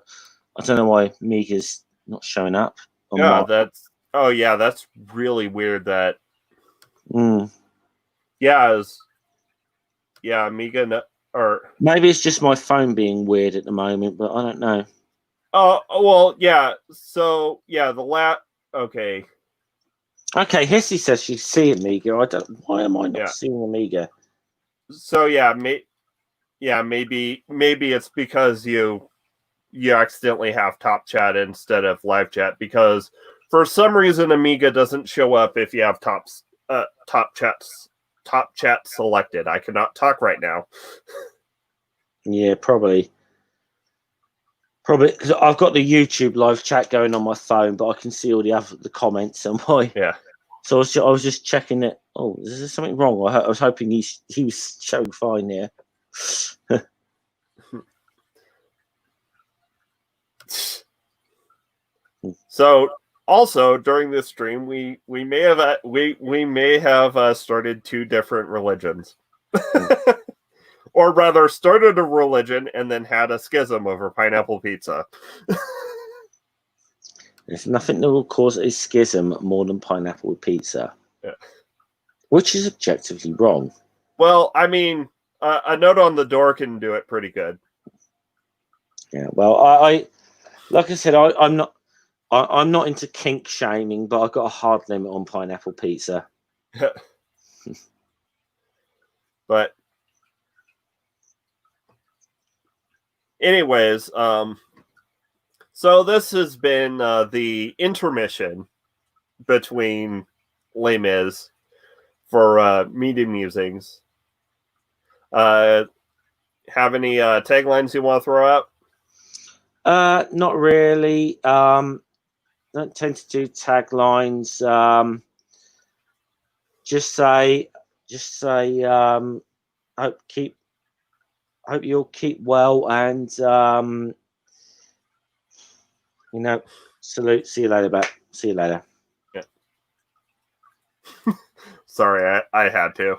I don't know why Mega's not showing up. That's really weird. That Mega or maybe it's just my phone being weird at the moment, but I don't know. Okay. Okay, Hissy says she's seeing Amiga. Why am I not seeing Amiga? So maybe it's because you accidentally have top chat instead of live chat, because for some reason Amiga doesn't show up if you have top chat selected. I cannot talk right now. Yeah, probably because I've got the YouTube live chat going on my phone, but I can see all the comments on my. Yeah. So I was just checking it. Oh, is there something wrong? I was hoping he was showing fine here. So also during this stream, we may have started two different religions, or rather, started a religion and then had a schism over pineapple pizza. There's nothing that will cause a schism more than pineapple pizza, Yeah. Which is objectively wrong. Well, I mean, a note on the door can do it pretty good. Yeah. Well, I like I said, I'm not into kink shaming, but I've got a hard limit on pineapple pizza. But anyways, so this has been the intermission between Les Mis for Media Musings. Have any taglines you want to throw out? Not really. Don't tend to do taglines. Just say. Hope you'll keep well, and salute. See you later, See you later. Yeah. Sorry, I had to.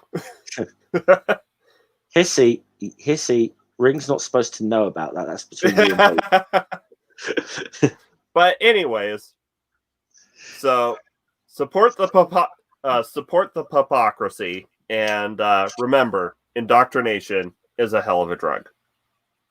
Hissy. Ring's not supposed to know about that. That's between you and me. But anyways, so support the hypocrisy, and remember, indoctrination is a hell of a drug.